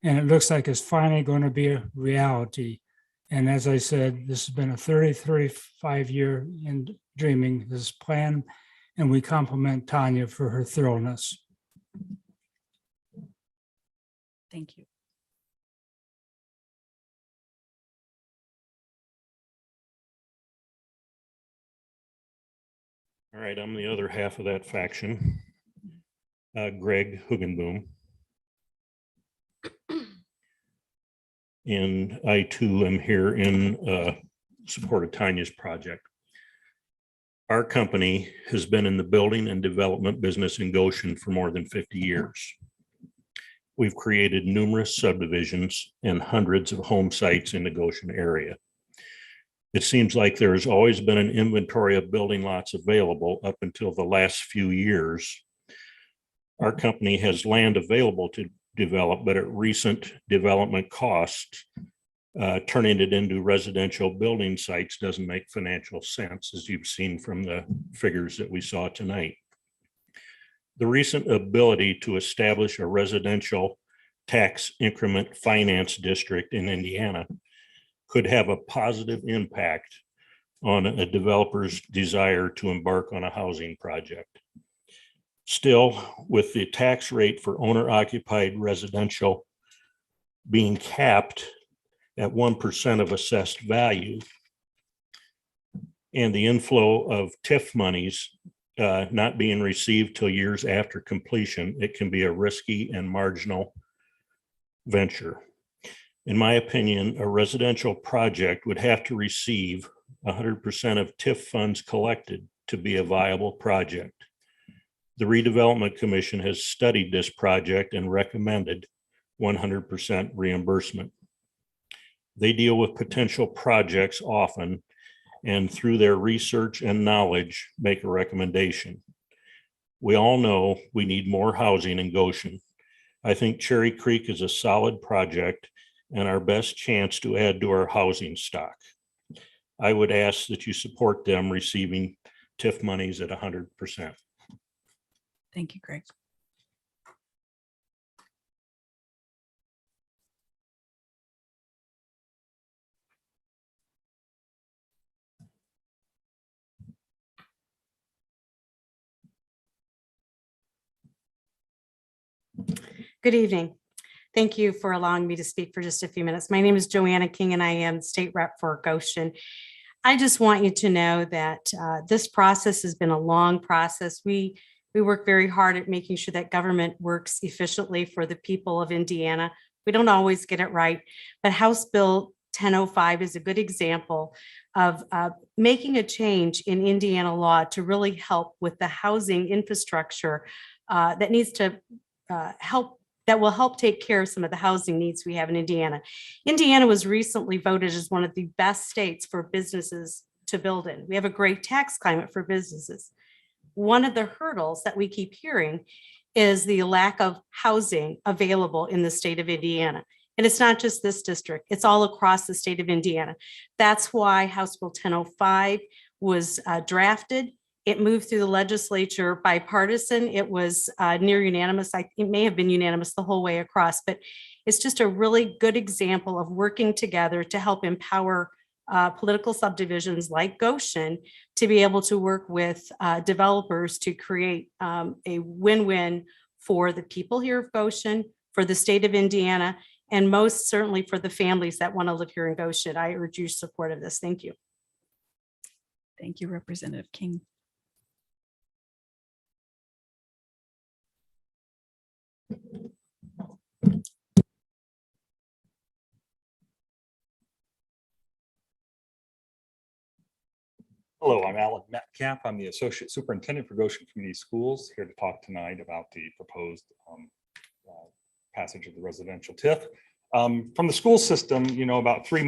And it looks like it's finally going to be a reality. And as I said, this has been a 35 year in dreaming this plan, and we compliment Tanya for her thoroughness. Thank you. All right, I'm the other half of that faction, Greg Hugenboom. And I too am here in support of Tanya's project. Our company has been in the building and development business in Goshen for more than 50 years. We've created numerous subdivisions and hundreds of home sites in the Goshen area. It seems like there has always been an inventory of building lots available up until the last few years. Our company has land available to develop, but at recent development costs, turning it into residential building sites doesn't make financial sense, as you've seen from the figures that we saw tonight. The recent ability to establish a residential tax increment finance district in Indiana could have a positive impact on a developer's desire to embark on a housing project. Still, with the tax rate for owner occupied residential being capped at 1% of assessed value, and the inflow of TIF monies not being received till years after completion, it can be a risky and marginal venture. In my opinion, a residential project would have to receive 100% of TIF funds collected to be a viable project. The Redevelopment Commission has studied this project and recommended 100% reimbursement. They deal with potential projects often, and through their research and knowledge, make a recommendation. We all know we need more housing in Goshen. I think Cherry Creek is a solid project and our best chance to add to our housing stock. I would ask that you support them receiving TIF monies at 100%. Thank you, Greg. Good evening. Thank you for allowing me to speak for just a few minutes. My name is Joanna King and I am state rep for Goshen. I just want you to know that this process has been a long process. We work very hard at making sure that government works efficiently for the people of Indiana. We don't always get it right, but House Bill 1005 is a good example of making a change in Indiana law to really help with the housing infrastructure that needs to that will help take care of some of the housing needs we have in Indiana. Indiana was recently voted as one of the best states for businesses to build in. We have a great tax climate for businesses. One of the hurdles that we keep hearing is the lack of housing available in the state of Indiana. And it's not just this district, it's all across the state of Indiana. That's why House Bill 1005 was drafted. It moved through the legislature bipartisan. It was near unanimous. It may have been unanimous the whole way across, but it's just a really good example of working together to help empower political subdivisions like Goshen to be able to work with developers to create a win-win for the people here of Goshen, for the state of Indiana, and most certainly for the families that want to live here in Goshen. I urge your support of this. Thank you. Thank you, Representative King. Hello, I'm Alan Metcalf. I'm the Associate Superintendent for Goshen Community Schools, here to talk tonight about the proposed passage of the residential TIF. From the school system, about 5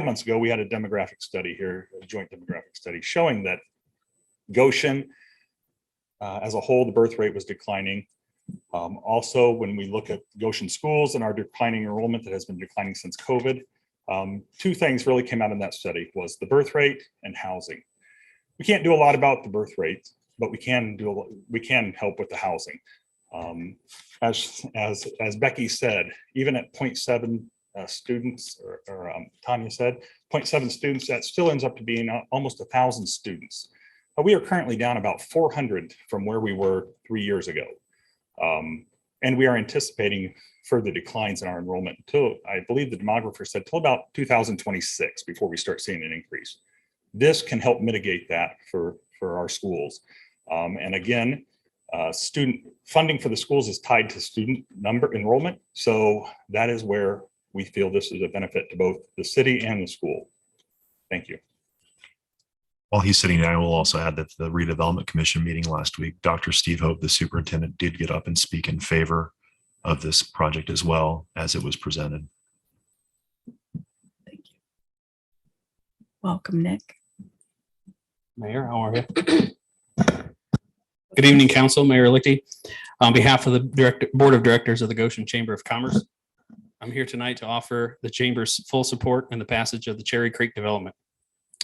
months ago, we had a demographic study here, a joint demographic study showing that Goshen, as a whole, the birth rate was declining. Also, when we look at Goshen schools and our declining enrollment that has been declining since COVID, two things really came out in that study was the birth rate and housing. We can't do a lot about the birth rate, but we can help with the housing. As Becky said, even at 0.7 students, or Tanya said, 0.7 students, that still ends up to being almost 1,000 students. But we are currently down about 400 from where we were 3 years ago. And we are anticipating further declines in our enrollment until, I believe the demographer said, till about 2026 before we start seeing an increase. This can help mitigate that for our schools. And again, student funding for the schools is tied to student number enrollment. So that is where we feel this is a benefit to both the city and the school. Thank you. While he's sitting there, I will also add that the Redevelopment Commission meeting last week, Dr. Steve Hope, the superintendent, did get up and speak in favor of this project as well as it was presented. Thank you. Welcome, Nick. Mayor, how are you? Good evening, Council. Mayor Lichty. On behalf of the Board of Directors of the Goshen Chamber of Commerce, I'm here tonight to offer the Chamber's full support in the passage of the Cherry Creek development.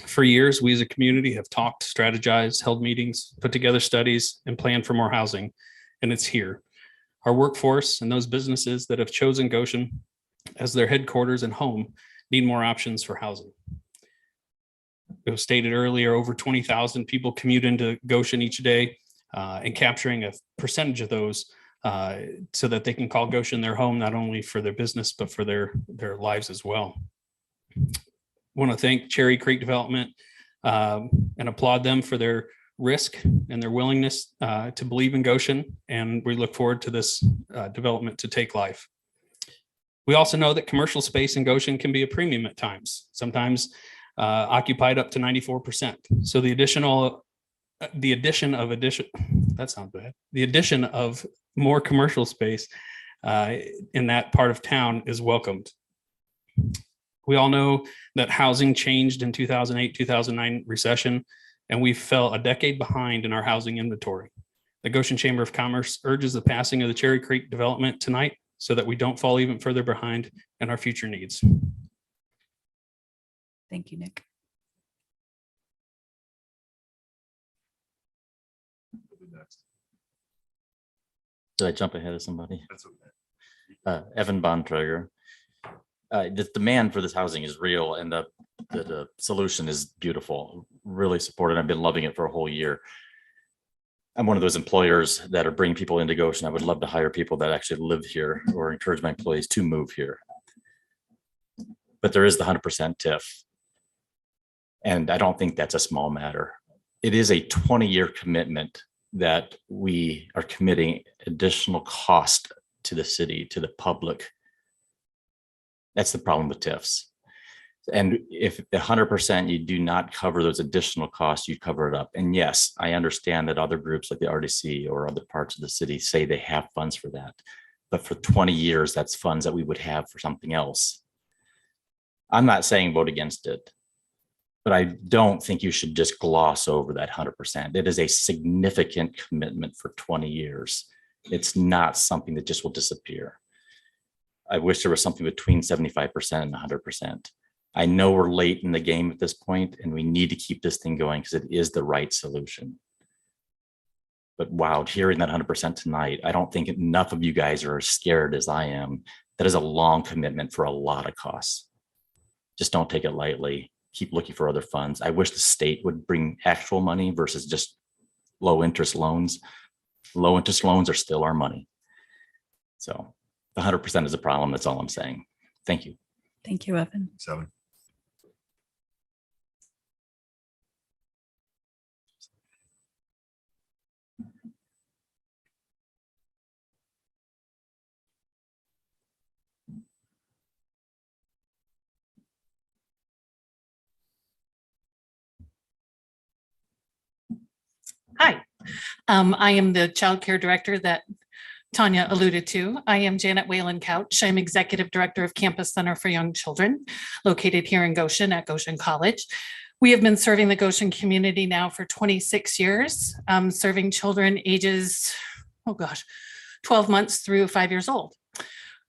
For years, we as a community have talked, strategized, held meetings, put together studies, and planned for more housing, and it's here. Our workforce and those businesses that have chosen Goshen as their headquarters and home need more options for housing. It was stated earlier, over 20,000 people commute into Goshen each day, and capturing a percentage of those so that they can call Goshen their home, not only for their business, but for their lives as well. Want to thank Cherry Creek Development and applaud them for their risk and their willingness to believe in Goshen. And we look forward to this development to take life. We also know that commercial space in Goshen can be a premium at times, sometimes occupied up to 94%. So the addition of more commercial space in that part of town is welcomed. We all know that housing changed in 2008, 2009 recession, and we fell a decade behind in our housing inventory. The Goshen Chamber of Commerce urges the passing of the Cherry Creek development tonight so that we don't fall even further behind in our future needs. Thank you, Nick. Did I jump ahead of somebody? Evan Bontrager. The demand for this housing is real, and the solution is beautiful. Really supported. I've been loving it for a whole year. I'm one of those employers that are bringing people into Goshen. I would love to hire people that actually live here or encourage my employees to move here. But there is the 100% TIF. And I don't think that's a small matter. It is a 20-year commitment that we are committing additional cost to the city, to the public. That's the problem with TIFs. And if 100% you do not cover those additional costs, you cover it up. And yes, I understand that other groups like the RDC or other parts of the city say they have funds for that. But for 20 years, that's funds that we would have for something else. I'm not saying vote against it, but I don't think you should just gloss over that 100%. It is a significant commitment for 20 years. It's not something that just will disappear. I wish there was something between 75% and 100%. I know we're late in the game at this point, and we need to keep this thing going because it is the right solution. But wow, hearing that 100% tonight, I don't think enough of you guys are as scared as I am. That is a long commitment for a lot of costs. Just don't take it lightly. Keep looking for other funds. I wish the state would bring actual money versus just low interest loans. Low interest loans are still our money. So the 100% is a problem. That's all I'm saying. Thank you. Thank you, Evan. 7. Hi, I am the child care director that Tanya alluded to. I am Janet Whalen Couch. I'm executive director of Campus Center for Young Children, located here in Goshen at Goshen College. We have been serving the Goshen community now for 26 years, serving children ages, 12 months through 5 years old.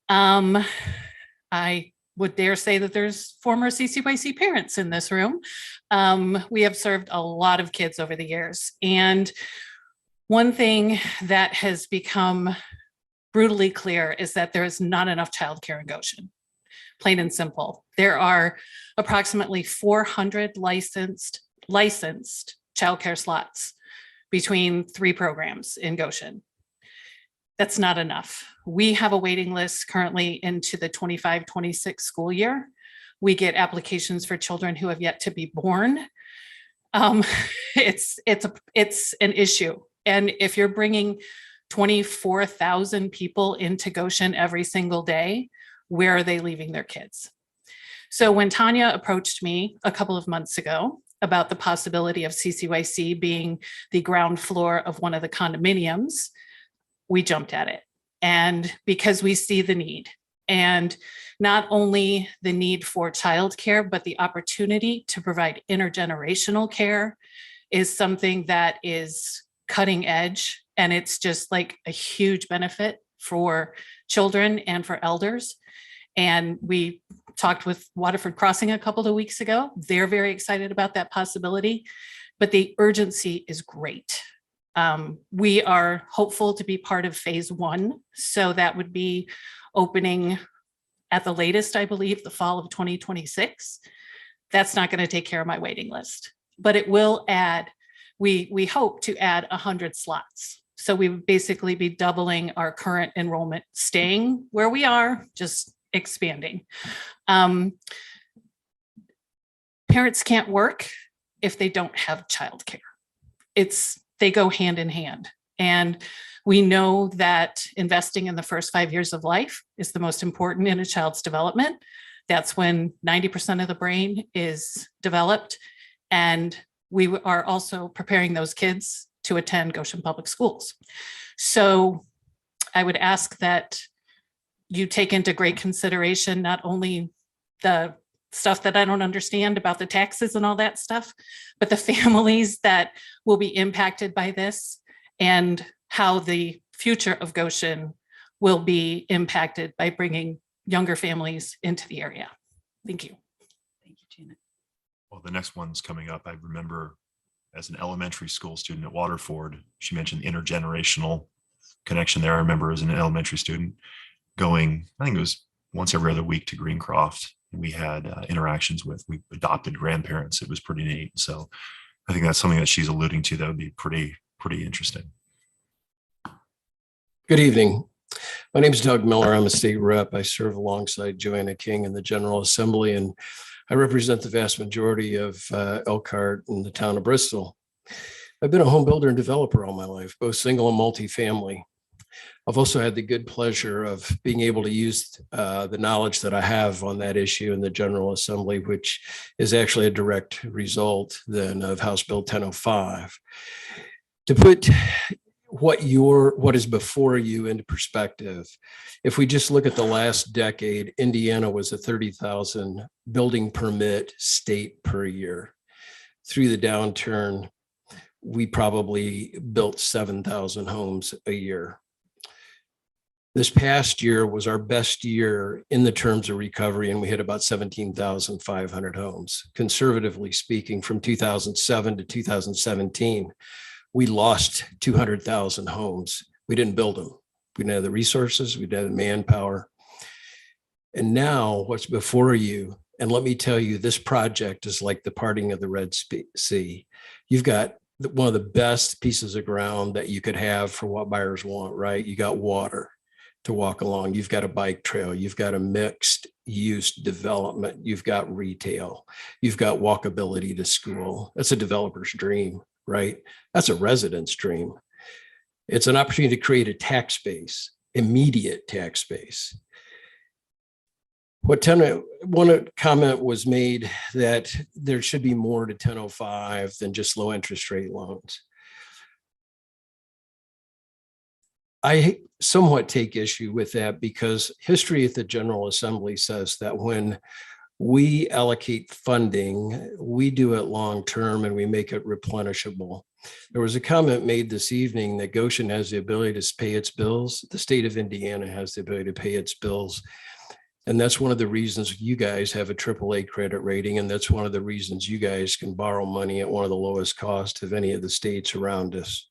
I would dare say that there's former CCYC parents in this room. We have served a lot of kids over the years. And one thing that has become brutally clear is that there is not enough childcare in Goshen, plain and simple. There are approximately 400 licensed childcare slots between 3 programs in Goshen. That's not enough. We have a waiting list currently into the 25-26 school year. We get applications for children who have yet to be born. It's an issue. And if you're bringing 24,000 people into Goshen every single day, where are they leaving their kids? So when Tanya approached me a couple of months ago about the possibility of CCYC being the ground floor of one of the condominiums, we jumped at it. And because we see the need, and not only the need for childcare, but the opportunity to provide intergenerational care is something that is cutting edge. And it's just like a huge benefit for children and for elders. And we talked with Waterford Crossing a couple of weeks ago. They're very excited about that possibility, but the urgency is great. We are hopeful to be part of phase 1. So that would be opening at the latest, I believe, the fall of 2026. That's not going to take care of my waiting list, but it will add we hope to add 100 slots. So we would basically be doubling our current enrollment, staying where we are, just expanding. Parents can't work if they don't have childcare. They go hand in hand. And we know that investing in the first 5 years of life is the most important in a child's development. That's when 90% of the brain is developed. And we are also preparing those kids to attend Goshen Public Schools. So I would ask that you take into great consideration not only the stuff that I don't understand about the taxes and all that stuff, but the families that will be impacted by this and how the future of Goshen will be impacted by bringing younger families into the area. Thank you. Thank you, Janet. Well, the next one's coming up. I remember as an elementary school student at Waterford, she mentioned intergenerational connection there. I remember as an elementary student going, I think it was once every other week to Greencroft. And we had interactions with, we adopted grandparents. It was pretty neat. So I think that's something that she's alluding to that would be pretty interesting. Good evening. My name is Doug Miller. I'm a state rep. I serve alongside Joanna King in the General Assembly, and I represent the vast majority of Elkhart and the town of Bristol. I've been a home builder and developer all my life, both single and multifamily. I've also had the good pleasure of being able to use the knowledge that I have on that issue in the General Assembly, which is actually a direct result then of House Bill 1005. To put what is before you into perspective, if we just look at the last decade, Indiana was a 30,000 building permit state per year. Through the downturn, we probably built 7,000 homes a year. This past year was our best year in the terms of recovery, and we hit about 17,500 homes. Conservatively speaking, from 2007 to 2017, we lost 200,000 homes. We didn't build them. We didn't have the resources, we didn't have the manpower. And now what's before you, and let me tell you, this project is like the parting of the Red Sea. You've got one of the best pieces of ground that you could have for what buyers want, right? You got water to walk along. You've got a bike trail. You've got a mixed use development. You've got retail. You've got walkability to school. That's a developer's dream, right? That's a resident's dream. It's an opportunity to create a tax base, immediate tax base. One comment was made that there should be more to 1005 than just low interest rate loans. I somewhat take issue with that because history at the General Assembly says that when we allocate funding, we do it long-term and we make it replenishable. There was a comment made this evening that Goshen has the ability to pay its bills. The state of Indiana has the ability to pay its bills. And that's one of the reasons you guys have a AAA credit rating. And that's one of the reasons you guys can borrow money at one of the lowest costs of any of the states around us.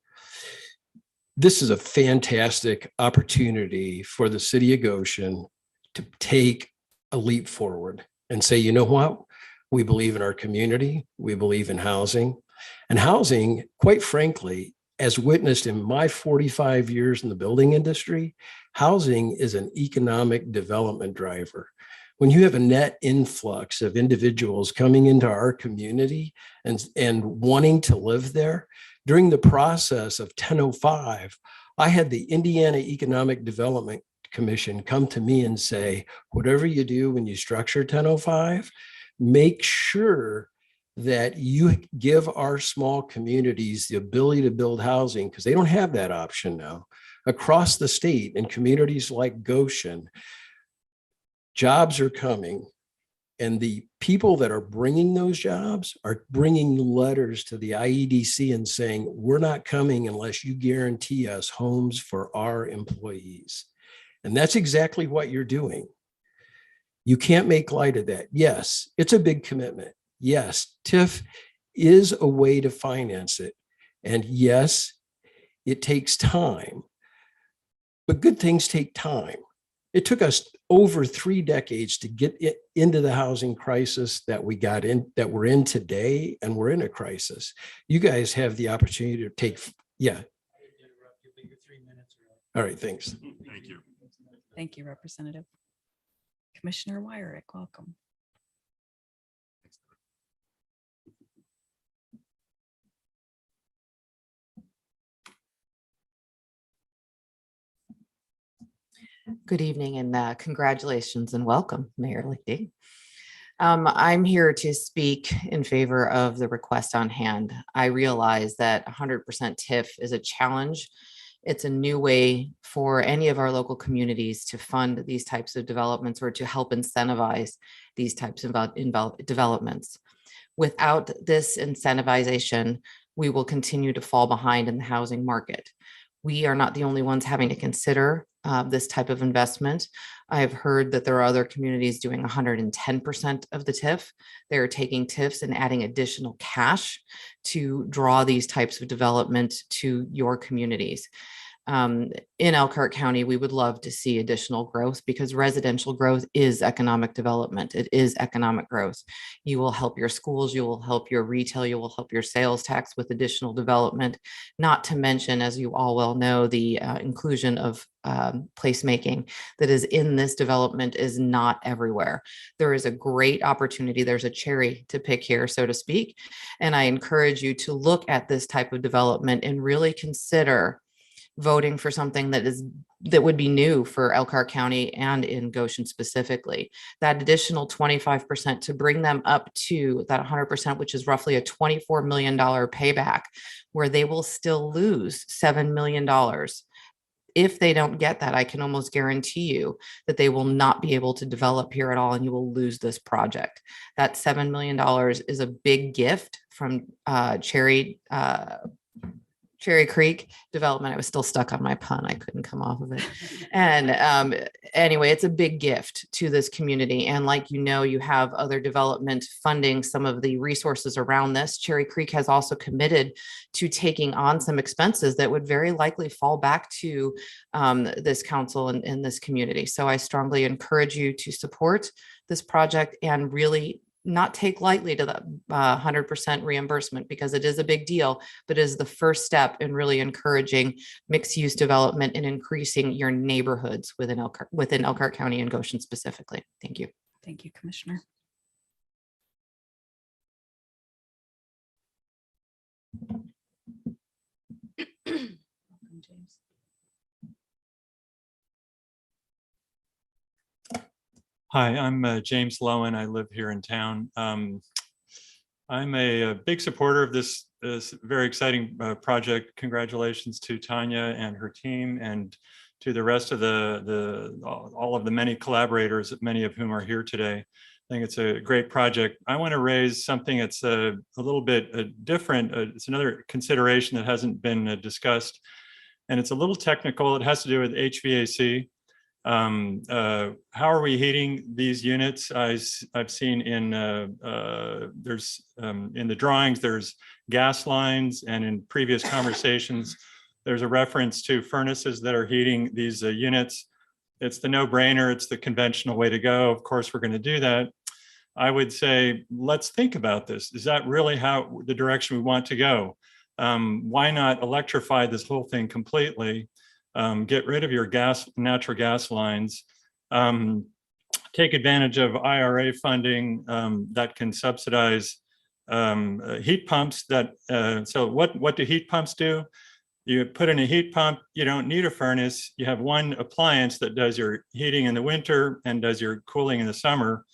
This is a fantastic opportunity for the city of Goshen to take a leap forward and say, you know what? We believe in our community. We believe in housing. And housing, quite frankly, as witnessed in my 45 years in the building industry, housing is an economic development driver. When you have a net influx of individuals coming into our community and wanting to live there, during the process of 1005, I had the Indiana Economic Development Commission come to me and say, whatever you do when you structure 1005, make sure that you give our small communities the ability to build housing, because they don't have that option now. Across the state in communities like Goshen, jobs are coming, and the people that are bringing those jobs are bringing letters to the IEDC and saying, we're not coming unless you guarantee us homes for our employees. And that's exactly what you're doing. You can't make light of that. Yes, it's a big commitment. Yes, TIF is a way to finance it. And yes, it takes time, but good things take time. It took us over 3 decades to get it into the housing crisis that we got in, that we're in today, and we're in a crisis. You guys have the opportunity to take, yeah. All right, thanks. Thank you. Thank you, Representative. Commissioner Wyrick, welcome. Good evening and congratulations and welcome, Mayor Lichty. I'm here to speak in favor of the request on hand. I realize that 100% TIF is a challenge. It's a new way for any of our local communities to fund these types of developments or to help incentivize these types of developments. Without this incentivization, we will continue to fall behind in the housing market. We are not the only ones having to consider this type of investment. I've heard that there are other communities doing 110% of the TIF. They're taking TIFs and adding additional cash to draw these types of development to your communities. In Elkhart County, we would love to see additional growth because residential growth is economic development. It is economic growth. You will help your schools, you will help your retail, you will help your sales tax with additional development, not to mention, as you all well know, the inclusion of placemaking that is in this development is not everywhere. There is a great opportunity. There's a cherry to pick here, so to speak. And I encourage you to look at this type of development and really consider voting for something that would be new for Elkhart County and in Goshen specifically. That additional 25% to bring them up to that 100%, which is roughly a $24 million payback, where they will still lose $7 million. If they don't get that, I can almost guarantee you that they will not be able to develop here at all, and you will lose this project. That $7 million is a big gift from Cherry Creek development. I was still stuck on my pun. I couldn't come off of it. And anyway, it's a big gift to this community. And like, you know, you have other development funding some of the resources around this. Cherry Creek has also committed to taking on some expenses that would very likely fall back to this council and this community. So I strongly encourage you to support this project and really not take lightly to the 100% reimbursement, because it is a big deal, but it is the first step in really encouraging mixed use development and increasing your neighborhoods within Elkhart County and Goshen specifically. Thank you. Thank you, Commissioner. Welcome, James. Hi, I'm James Lowen. I live here in town. I'm a big supporter of this very exciting project. Congratulations to Tanya and her team, and to the rest of all of the many collaborators, many of whom are here today. I think it's a great project. I want to raise something that's a little bit different. It's another consideration that hasn't been discussed, and it's a little technical. It has to do with HVAC. How are we heating these units? I've seen in there's in the drawings, there's gas lines, and in previous conversations, there's a reference to furnaces that are heating these units. It's the no-brainer. It's the conventional way to go. Of course, we're going to do that. I would say, let's think about this. Is that really the direction we want to go? Why not electrify this whole thing completely? Get rid of your natural gas lines, take advantage of IRA funding that can subsidize heat pumps. So what do heat pumps do? You put in a heat pump, you don't need a furnace. You have one appliance that does your heating in the winter and does your cooling in the summer.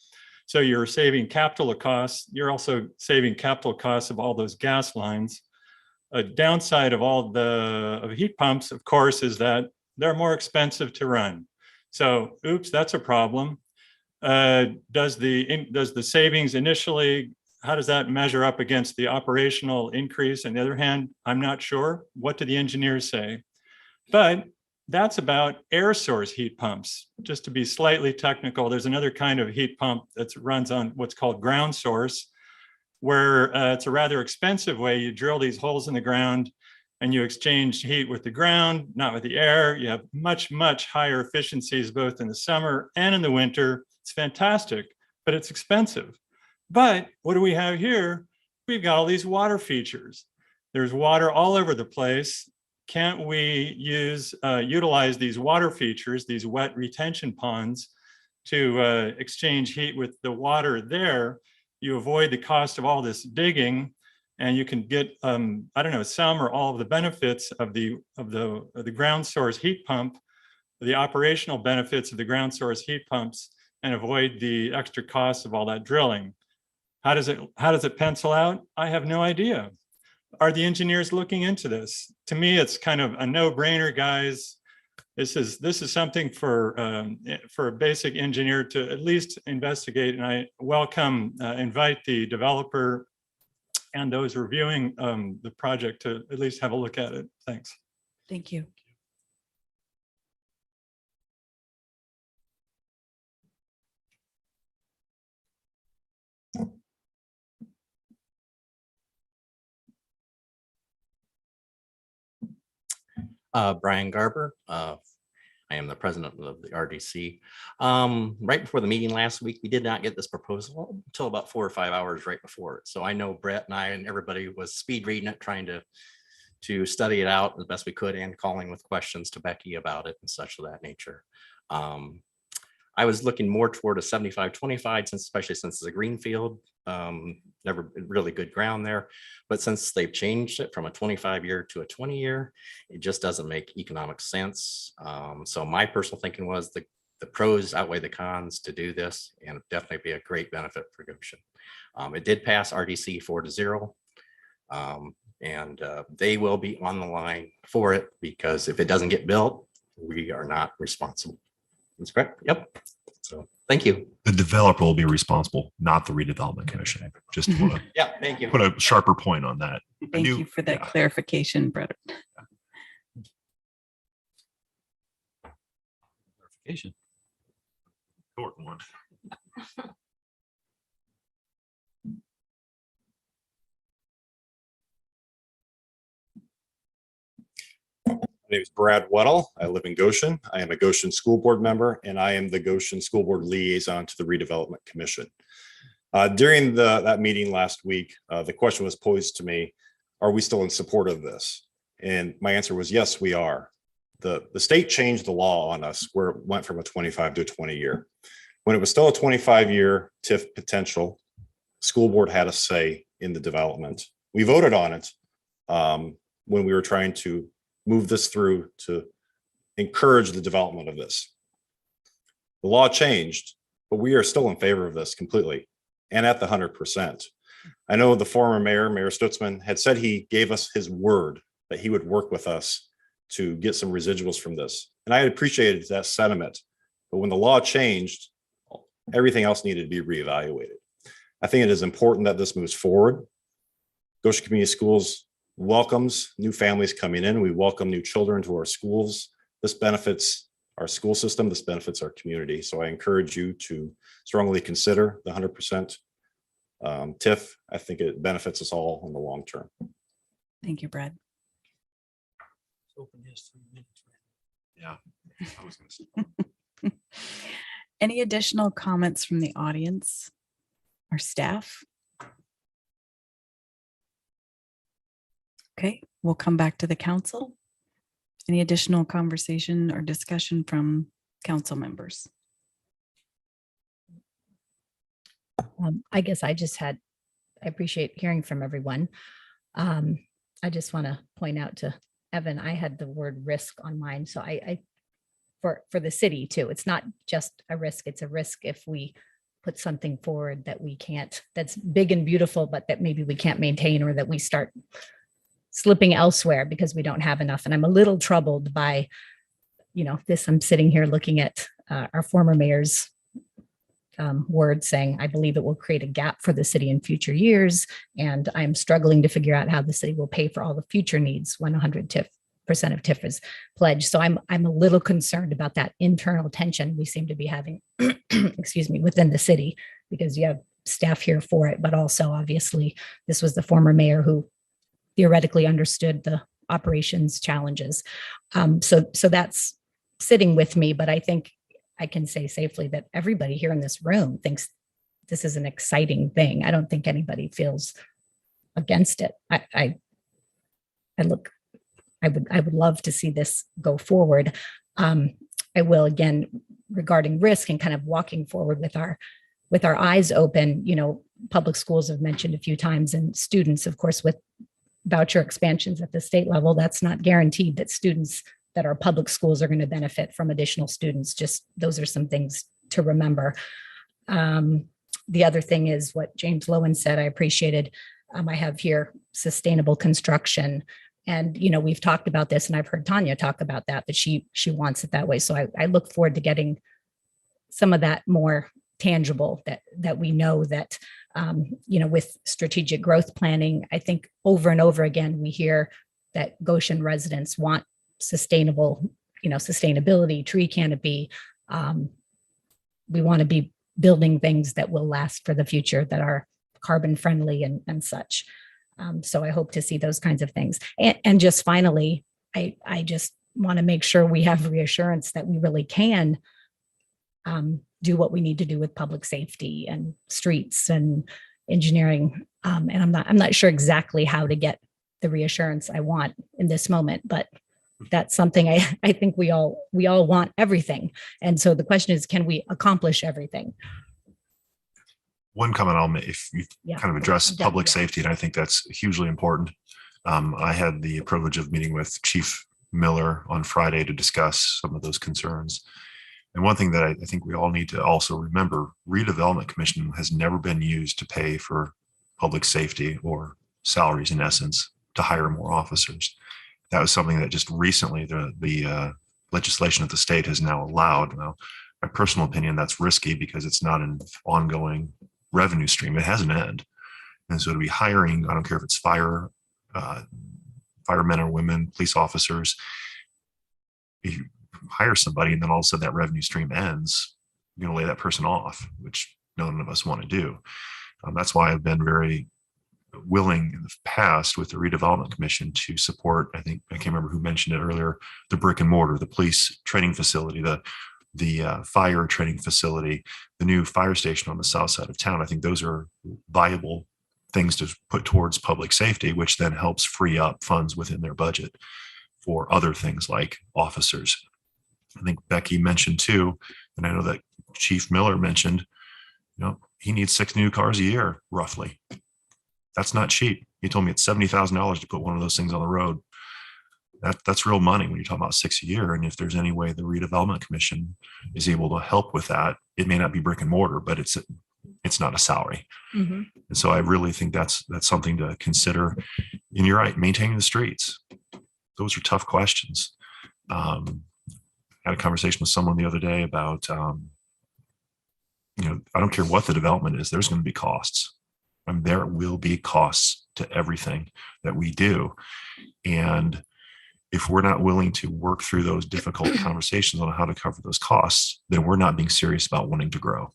So you're saving capital costs. You're also saving capital costs of all those gas lines. A downside of all the heat pumps, of course, is that they're more expensive to run. So, oops, that's a problem. Does the savings initially, how does that measure up against the operational increase? On the other hand, I'm not sure. What do the engineers say? But that's about air source heat pumps. Just to be slightly technical, there's another kind of heat pump that runs on what's called ground source, where it's a rather expensive way. You drill these holes in the ground and you exchange heat with the ground, not with the air. You have much, much higher efficiencies both in the summer and in the winter. It's fantastic, but it's expensive. But what do we have here? We've got all these water features. There's water all over the place. Can't we utilize these water features, these wet retention ponds, to exchange heat with the water there? You avoid the cost of all this digging, and you can get I don't know, some or all of the benefits of the ground source heat pump, the operational benefits of the ground source heat pumps, and avoid the extra costs of all that drilling. How does it pencil out? I have no idea. Are the engineers looking into this? To me, it's kind of a no-brainer, guys. This is something for a basic engineer to at least investigate, and I invite the developer and those reviewing the project to at least have a look at it. Thanks. Thank you. Brian Garber. I am the president of the RDC. Right before the meeting last week, we did not get this proposal until about 4 or 5 hours right before it. So I know Brett and I and everybody was speed reading it, trying to study it out as best we could and calling with questions to Becky about it and such of that nature. I was looking more toward a 75-25, especially since it's a greenfield, never really good ground there. But since they've changed it from a 25-year to a 20-year, it just doesn't make economic sense. So my personal thinking was the pros outweigh the cons to do this, and it'd definitely be a great benefit for Goshen. It did pass RDC 4-0. And they will be on the line for it, because if it doesn't get built, we are not responsible. That's correct. Yep. So thank you. The developer will be responsible, not the redevelopment commission. Just want to Yeah, thank you. put a sharper point on that. Thank you for that clarification, Brett. Clarification. Short one. My name is Brad Weddle. I live in Goshen. I am a Goshen School Board member, and I am the Goshen School Board liaison to the Redevelopment Commission. During that meeting last week, the question was posed to me, are we still in support of this? And my answer was, yes, we are. The state changed the law on us where it went from a 25 to a 20-year. When it was still a 25-year TIF potential, school board had a say in the development. We voted on it when we were trying to move this through to encourage the development of this. The law changed, but we are still in favor of this completely and at the 100%. I know the former mayor, Mayor Stutzman, had said he gave us his word that he would work with us to get some residuals from this. And I appreciated that sentiment, but when the law changed, everything else needed to be reevaluated. I think it is important that this moves forward. Goshen Community Schools welcomes new families coming in. We welcome new children to our schools. This benefits our school system. This benefits our community. So I encourage you to strongly consider the 100% TIF. I think it benefits us all in the long term. Thank you, Brad. Yeah, I was going to say. Any additional comments from the audience or staff? Okay, we'll come back to the council. Any additional conversation or discussion from council members? I guess I appreciate hearing from everyone. I just want to point out to Evan, I had the word risk on mine. So for the city too, it's not just a risk, it's a risk if we put something forward that we can't, that's big and beautiful, but that maybe we can't maintain, or that we start slipping elsewhere because we don't have enough. And I'm a little troubled by, this, I'm sitting here looking at our former mayor's words saying, I believe it will create a gap for the city in future years. And I'm struggling to figure out how the city will pay for all the future needs when 100% of TIF is pledged. So I'm a little concerned about that internal tension we seem to be having, excuse me, within the city, because you have staff here for it, but also obviously this was the former mayor who theoretically understood the operations challenges. So that's sitting with me, but I think I can say safely that everybody here in this room thinks this is an exciting thing. I don't think anybody feels against it. I would love to see this go forward. I will, again, regarding risk and kind of walking forward with our eyes open. Public schools have mentioned a few times, and students, of course, with voucher expansions at the state level, that's not guaranteed that students that are public schools are going to benefit from additional students. Just those are some things to remember. The other thing is what James Lowen said. I appreciated. I have here sustainable construction. And, we've talked about this, and I've heard Tanya talk about that she wants it that way. So I look forward to getting some of that more tangible, that we know that, with strategic growth planning. I think over and over again, we hear that Goshen residents want sustainable, sustainability, tree canopy. We want to be building things that will last for the future, that are carbon friendly and such. So I hope to see those kinds of things. And just finally, I just want to make sure we have reassurance that we really can do what we need to do with public safety and streets and engineering. And I'm not sure exactly how to get the reassurance I want in this moment, but that's something I think we all want everything. And so the question is, can we accomplish everything? One comment I'll make, if you kind of address public safety, and I think that's hugely important. I had the privilege of meeting with Chief Miller on Friday to discuss some of those concerns. And one thing that I think we all need to also remember, redevelopment commission has never been used to pay for public safety or salaries, in essence, to hire more officers. That was something that just recently the legislation of the state has now allowed. Now, my personal opinion, that's risky because it's not an ongoing revenue stream. It has an end. And so to be hiring, I don't care if it's firemen or women, police officers, if you hire somebody and then all of a sudden that revenue stream ends, you're going to lay that person off, which none of us want to do. That's why I've been very willing in the past with the redevelopment commission to support, I can't remember who mentioned it earlier, the brick and mortar, the police training facility, the fire training facility, the new fire station on the south side of town. I think those are viable things to put towards public safety, which then helps free up funds within their budget for other things like officers. I think Becky mentioned too, and I know that Chief Miller mentioned, he needs 6 new cars a year, roughly. That's not cheap. He told me it's $70,000 to put one of those things on the road. That's real money when you're talking about 6 a year. And if there's any way the redevelopment commission is able to help with that, it may not be brick and mortar, but it's not a salary. Mm-hmm. And so I really think that's something to consider. And you're right, maintaining the streets. Those are tough questions. I had a conversation with someone the other day about, I don't care what the development is, there's going to be costs. There will be costs to everything that we do. And if we're not willing to work through those difficult conversations on how to cover those costs, then we're not being serious about wanting to grow.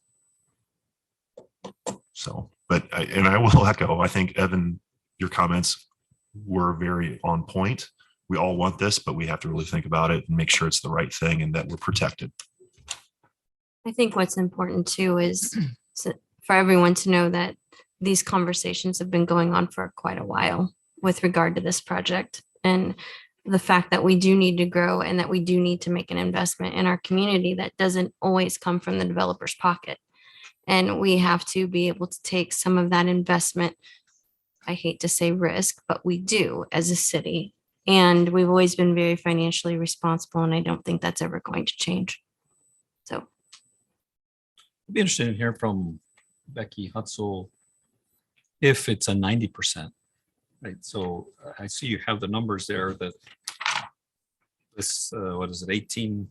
So, I will echo, I think, Evan, your comments were very on point. We all want this, but we have to really think about it and make sure it's the right thing and that we're protected. I think what's important too is for everyone to know that these conversations have been going on for quite a while with regard to this project, and the fact that we do need to grow and that we do need to make an investment in our community that doesn't always come from the developer's pocket. And we have to be able to take some of that investment. I hate to say risk, but we do as a city. And we've always been very financially responsible. And I don't think that's ever going to change. So I'd be interested in hearing from Becky Hutzel if it's a 90%. Right. So I see you have the numbers there that this, what is it, 18?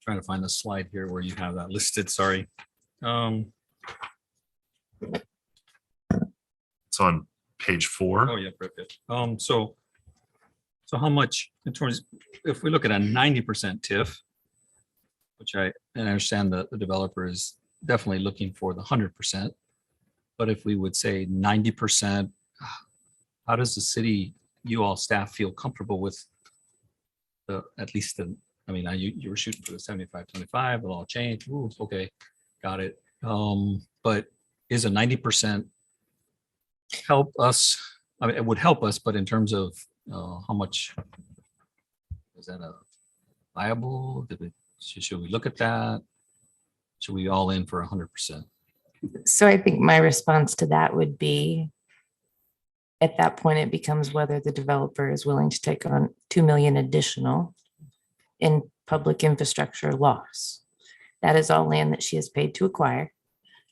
Trying to find the slide here where you have that listed. Sorry. It's on page 4. Oh, yeah. So how much in terms, if we look at a 90% TIF, which I understand that the developer is definitely looking for the 100%. But if we would say 90%, how does the city you all staff feel comfortable with at least I mean, you were shooting for the 75-25, it'll all change. Ooh, okay, got it. But is a 90% help us? I mean, it would help us, but in terms of how much is that viable? Should we look at that? Should we all in for 100%? So I think my response to that would be, at that point, it becomes whether the developer is willing to take on 2 million additional in public infrastructure loss. That is all land that she has paid to acquire.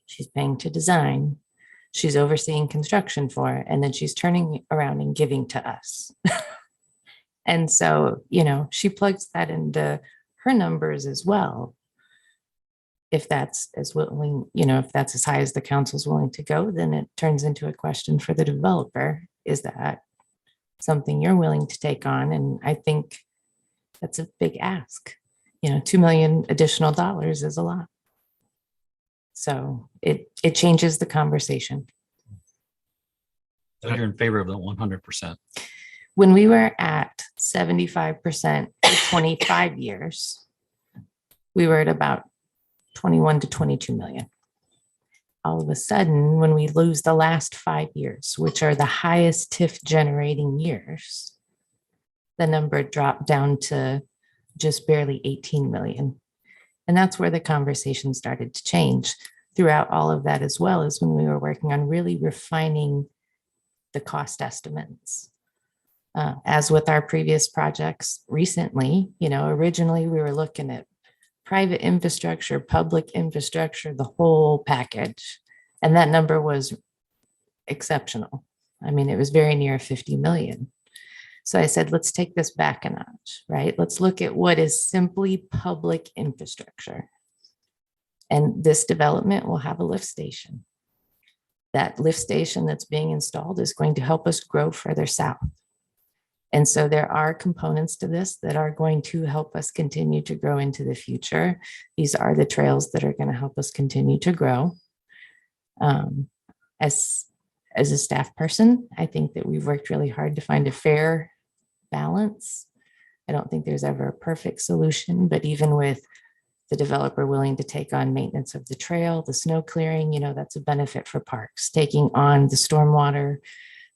She's paying to design. She's overseeing construction for, and then she's turning around and giving to us. And so, she plugs that into her numbers as well. If that's as willing, if that's as high as the council's willing to go, then it turns into a question for the developer. Is that something you're willing to take on? And I think that's a big ask. 2 million additional dollars is a lot. So it changes the conversation. So you're in favor of the 100%. When we were at 75% for 25 years, we were at about 21 to 22 million. All of a sudden, when we lose the last 5 years, which are the highest TIF generating years, the number dropped down to just barely 18 million. And that's where the conversation started to change. Throughout all of that, as well as when we were working on really refining the cost estimates. As with our previous projects recently, originally we were looking at private infrastructure, public infrastructure, the whole package. And that number was exceptional. I mean, it was very near 50 million. So I said, let's take this back a notch, right? Let's look at what is simply public infrastructure. And this development will have a lift station. That lift station that's being installed is going to help us grow further south. And so there are components to this that are going to help us continue to grow into the future. These are the trails that are going to help us continue to grow. As a staff person, I think that we've worked really hard to find a fair balance. I don't think there's ever a perfect solution, but even with the developer willing to take on maintenance of the trail, the snow clearing, that's a benefit for parks, taking on the stormwater,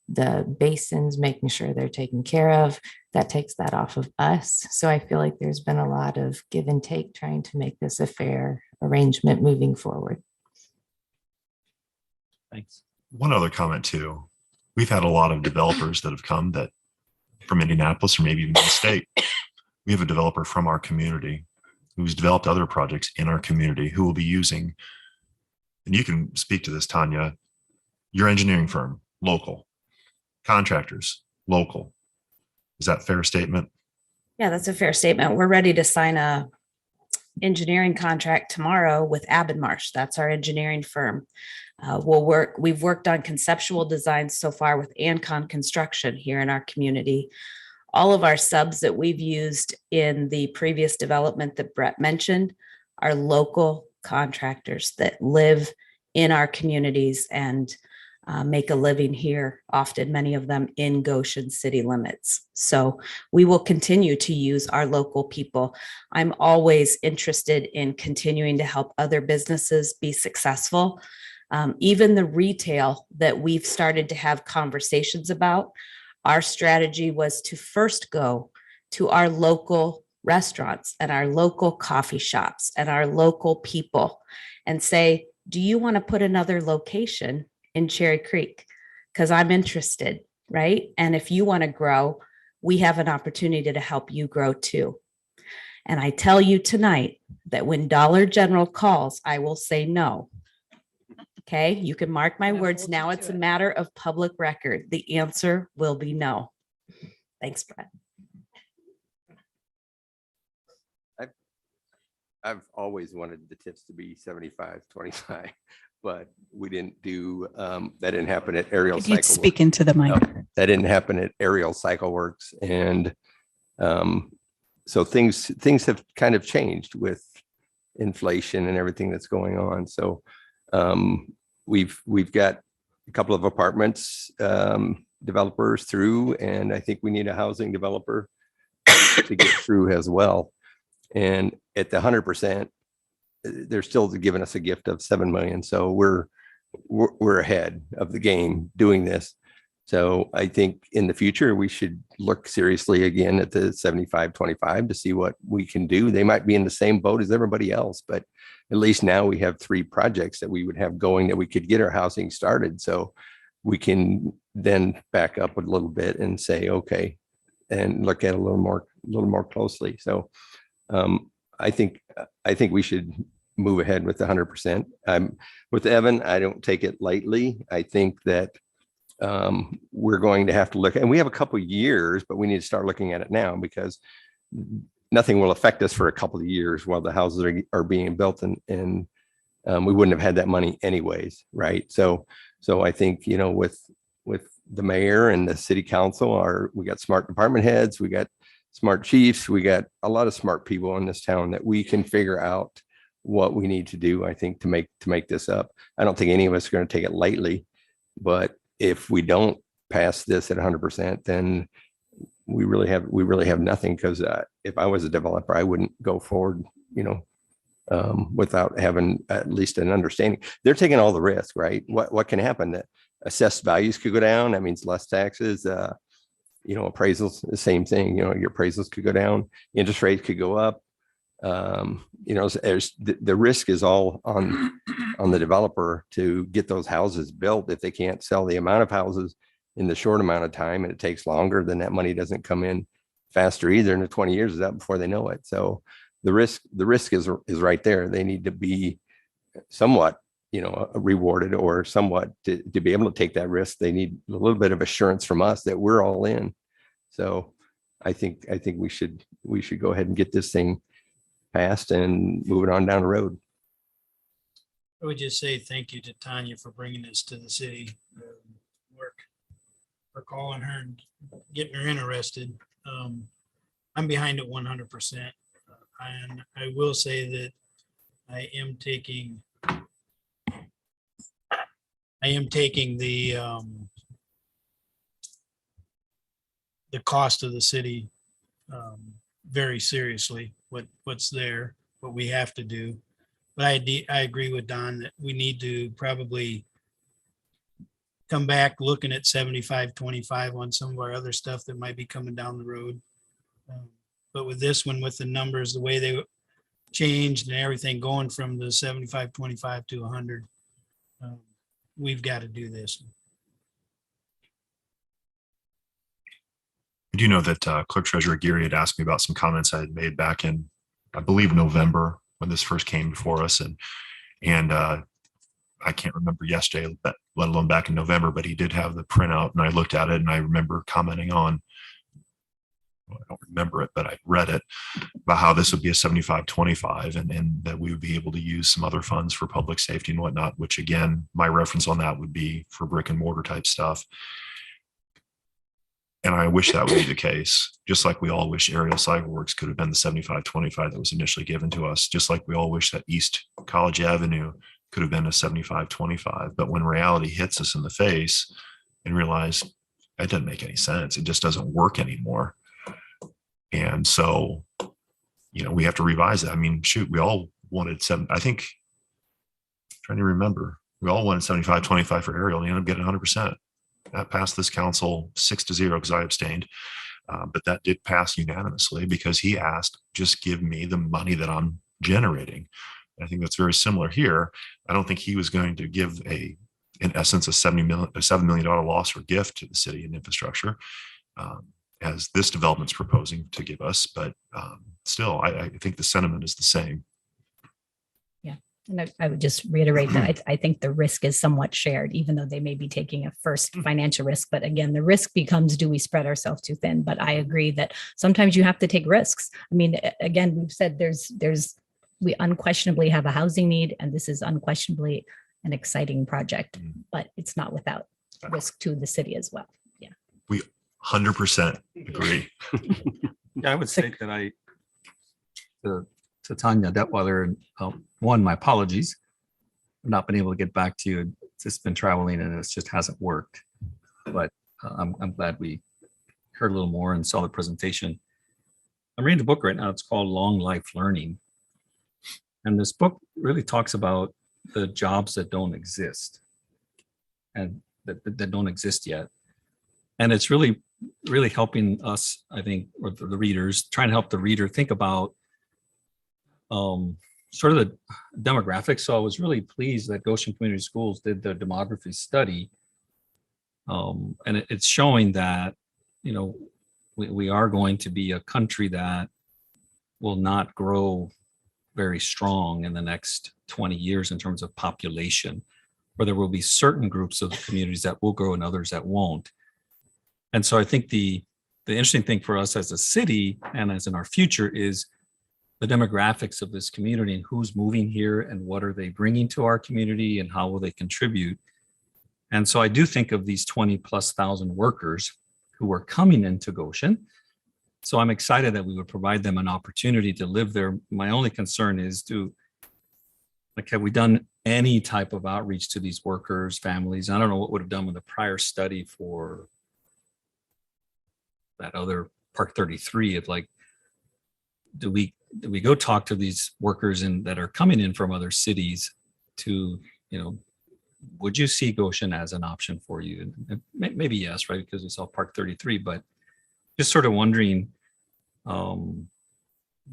the basins, making sure they're taken care of, that takes that off of us. So I feel like there's been a lot of give and take trying to make this a fair arrangement moving forward. Thanks. One other comment too. We've had a lot of developers that have come that from Indianapolis or maybe even the state. We have a developer from our community who's developed other projects in our community who will be using, and you can speak to this, Tanya, your engineering firm, local, contractors, local. Is that a fair statement? Yeah, that's a fair statement. We're ready to sign a engineering contract tomorrow with Abinmarsh. That's our engineering firm. We've worked on conceptual designs so far with Ancon Construction here in our community. All of our subs that we've used in the previous development that Brett mentioned are local contractors that live in our communities and make a living here, often many of them in Goshen city limits. So we will continue to use our local people. I'm always interested in continuing to help other businesses be successful. Even the retail that we've started to have conversations about, our strategy was to first go to our local restaurants and our local coffee shops and our local people and say, do you want to put another location in Cherry Creek? Because I'm interested, right? And if you want to grow, we have an opportunity to help you grow too. And I tell you tonight that when Dollar General calls, I will say no. Okay, you can mark my words. Now it's a matter of public record. The answer will be no. Thanks, Brett. I've always wanted the tips to be 75-25, but we didn't do, that didn't happen at Aerial Could you Cycle. speak into the mic? That didn't happen at Aerial Cycle Works. And so things have kind of changed with inflation and everything that's going on. So we've got a couple of apartments developers through, and I think we need a housing developer to get through as well. And at the 100%, they're still giving us a gift of 7 million. So we're ahead of the game doing this. So I think in the future, we should look seriously again at the 75-25 to see what we can do. They might be in the same boat as everybody else, but at least now we have 3 projects that we would have going that we could get our housing started. So we can then back up a little bit and say, okay, and look at it a little more closely. So I think we should move ahead with the 100%. With Evan, I don't take it lightly. I think that we're going to have to look, and we have a couple of years, but we need to start looking at it now, because nothing will affect us for a couple of years while the houses are being built, and we wouldn't have had that money anyways, right? So I think, you know, with the mayor and the city council, we got smart department heads, we got smart chiefs, we got a lot of smart people in this town that we can figure out what we need to do, I think, to make this up. I don't think any of us are going to take it lightly, but if we don't pass this at 100%, then we really have nothing. Because if I was a developer, I wouldn't go forward, you know, without having at least an understanding. They're taking all the risk, right? What can happen? That assessed values could go down. That means less taxes. You know, appraisals, the same thing. You know, your appraisals could go down. Interest rates could go up. You know, the risk is all on the developer to get those houses built. If they can't sell the amount of houses in the short amount of time, and it takes longer, then that money doesn't come in faster either. And the 20 years is up before they know it. So the risk is right there. They need to be somewhat, you know, rewarded, or somewhat to be able to take that risk. They need a little bit of assurance from us that we're all in. So I think we should go ahead and get this thing passed and move it on down the road. I would just say thank you to Tanya for bringing this to the city. Work for calling her and getting her interested. I'm behind it 100%. And I will say that I am taking the cost of the city very seriously. What's there, what we have to do. But I agree with Don that we need to probably come back looking at 75-25 on some of our other stuff that might be coming down the road. But with this one, with the numbers, the way they changed and everything going from the 75-25 to 100, we've got to do this. I do know that Clerk Treasurer Geary had asked me about some comments I had made back in, I believe, November, when this first came before us, and I can't remember yesterday, let alone back in November, but he did have the printout, and I looked at it, and I remember commenting on, well, I don't remember it, but I read it, about how this would be a 75-25, and that we would be able to use some other funds for public safety and whatnot, which again, my reference on that would be for brick and mortar type stuff. And I wish that would be the case, just like we all wish Aerial Cycle Works could have been the 75-25 that was initially given to us, just like we all wish that East College Avenue could have been a 75-25. But when reality hits us in the face and realize that doesn't make any sense, it just doesn't work anymore. And so, you know, we have to revise that. I mean, shoot, we all wanted I think, trying to remember, we all wanted 75-25 for Aerial, and he ended up getting 100%. That passed this council 6-0 because I abstained. But that did pass unanimously because he asked, just give me the money that I'm generating. And I think that's very similar here. I don't think he was going to give in essence, a $7 million loss or gift to the city and infrastructure, as this development's proposing to give us. But still, I think the sentiment is the same. And I would just reiterate that I think the risk is somewhat shared, even though they may be taking a first financial risk. But again, the risk becomes, do we spread ourselves too thin? But I agree that sometimes you have to take risks. I mean, again, we've said we unquestionably have a housing need, and this is unquestionably an exciting project, but it's not without risk to the city as well. Yeah. We 100% agree. Yeah, I would say that to Tanya Detweiler, one, my apologies. I've not been able to get back to you. It's just been traveling and it just hasn't worked. But I'm glad we heard a little more and saw the presentation. I'm reading the book right now. It's called Long Life Learning. And this book really talks about the jobs that don't exist and that don't exist yet. And it's really helping us, I think, or the readers, trying to help the reader think about sort of the demographics. So I was really pleased that Goshen Community Schools did the demography study. And it's showing that, you know, we are going to be a country that will not grow very strong in the next 20 years in terms of population, where there will be certain groups of communities that will grow and others that won't. And so I think the interesting thing for us as a city and as in our future is the demographics of this community and who's moving here and what are they bringing to our community and how will they contribute. And so I do think of these 20,000+ workers who are coming into Goshen. So I'm excited that we would provide them an opportunity to live there. My only concern is have we done any type of outreach to these workers, families? I don't know what would have done with the prior study for that other Park 33 of like, do we go talk to these workers that are coming in from other cities to, you know, would you see Goshen as an option for you? And maybe yes, right? Because we saw Park 33, but just sort of wondering the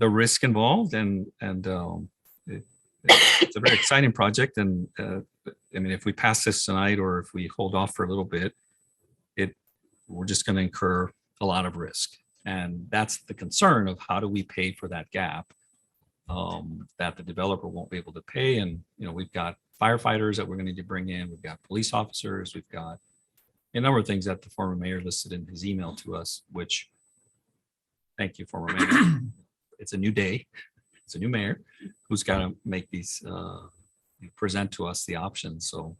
risk involved it's a very exciting project. And I mean, if we pass this tonight or if we hold off for a little bit, we're just going to incur a lot of risk. And that's the concern of how do we pay for that gap that the developer won't be able to pay. And, you know, we've got firefighters that we're going to need to bring in. We've got police officers. We've got a number of things that the former mayor listed in his email to us, which thank you, former mayor. It's a new day. It's a new mayor who's got to make these, present to us the options. So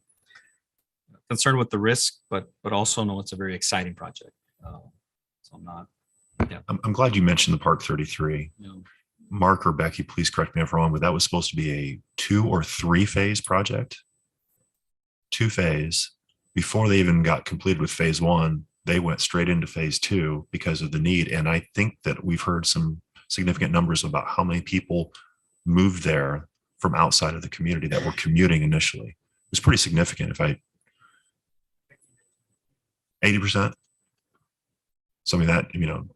concerned with the risk, but also know it's a very exciting project. So I'm not. Yeah. I'm glad you mentioned the Park 33. Yeah. Mark or Becky, please correct me if I'm wrong, but that was supposed to be a 2 or 3 phase project. 2 phase. Before they even got completed with phase 1, they went straight into phase 2 because of the need. And I think that we've heard some significant numbers about how many people moved there from outside of the community that were commuting initially. It was pretty significant. 80%. Something that, you know,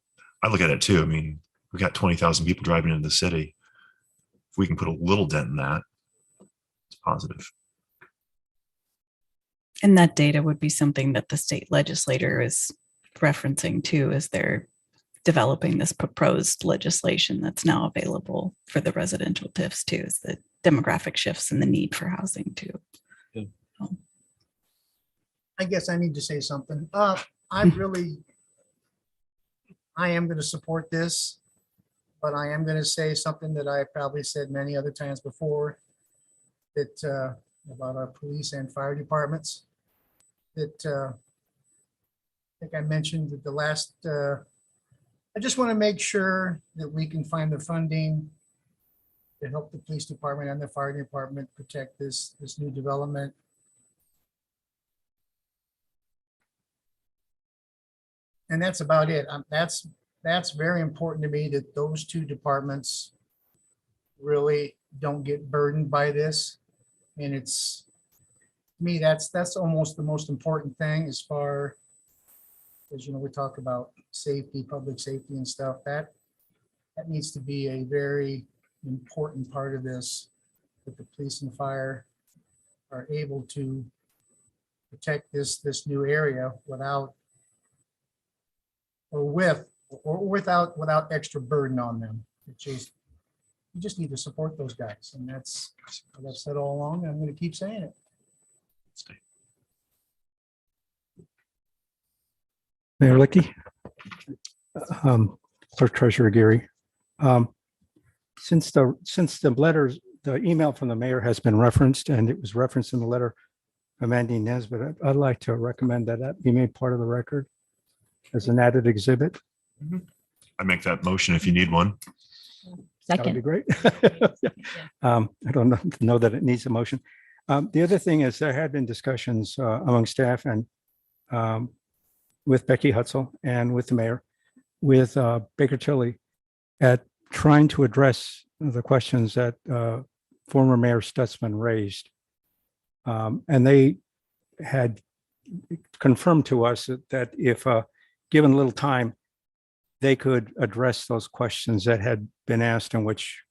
I look at it too. I mean, we got 20,000 people driving into the city. If we can put a little dent in that, it's positive. And that data would be something that the state legislator is referencing too, as they're developing this proposed legislation that's now available for the residential TIFs too, is the demographic shifts and the need for housing too. Good. I guess I need to say something. I am going to support this, but I am going to say something that I probably said many other times before, that about our police and fire departments, that I think I mentioned at the last, I just want to make sure that we can find the funding to help the police department and the fire department protect this new development. And that's about it. That's very important to me, that those 2 departments really don't get burdened by this. And it's, to me, that's almost the most important thing, as far as, you know, we talk about safety, public safety and stuff. That needs to be a very important part of this, that the police and fire are able to protect this new area without without extra burden on them. You just need to support those guys. And that's what I've said all along. And I'm going to keep saying it. Mayor Lickey, Clerk Treasurer Gary. Since the letters, the email from the mayor has been referenced, and it was referenced in the letter from Andy Nesbitt, I'd like to recommend that be made part of the record as an added exhibit. I make that motion if you need one. That would be great. I don't know that it needs a motion. The other thing is, there had been discussions among staff and with Becky Hutzel and with the mayor, with Baker Tilly, at trying to address the questions that former Mayor Stutzman raised. And they had confirmed to us that if given a little time, they could address those questions that had been asked, and which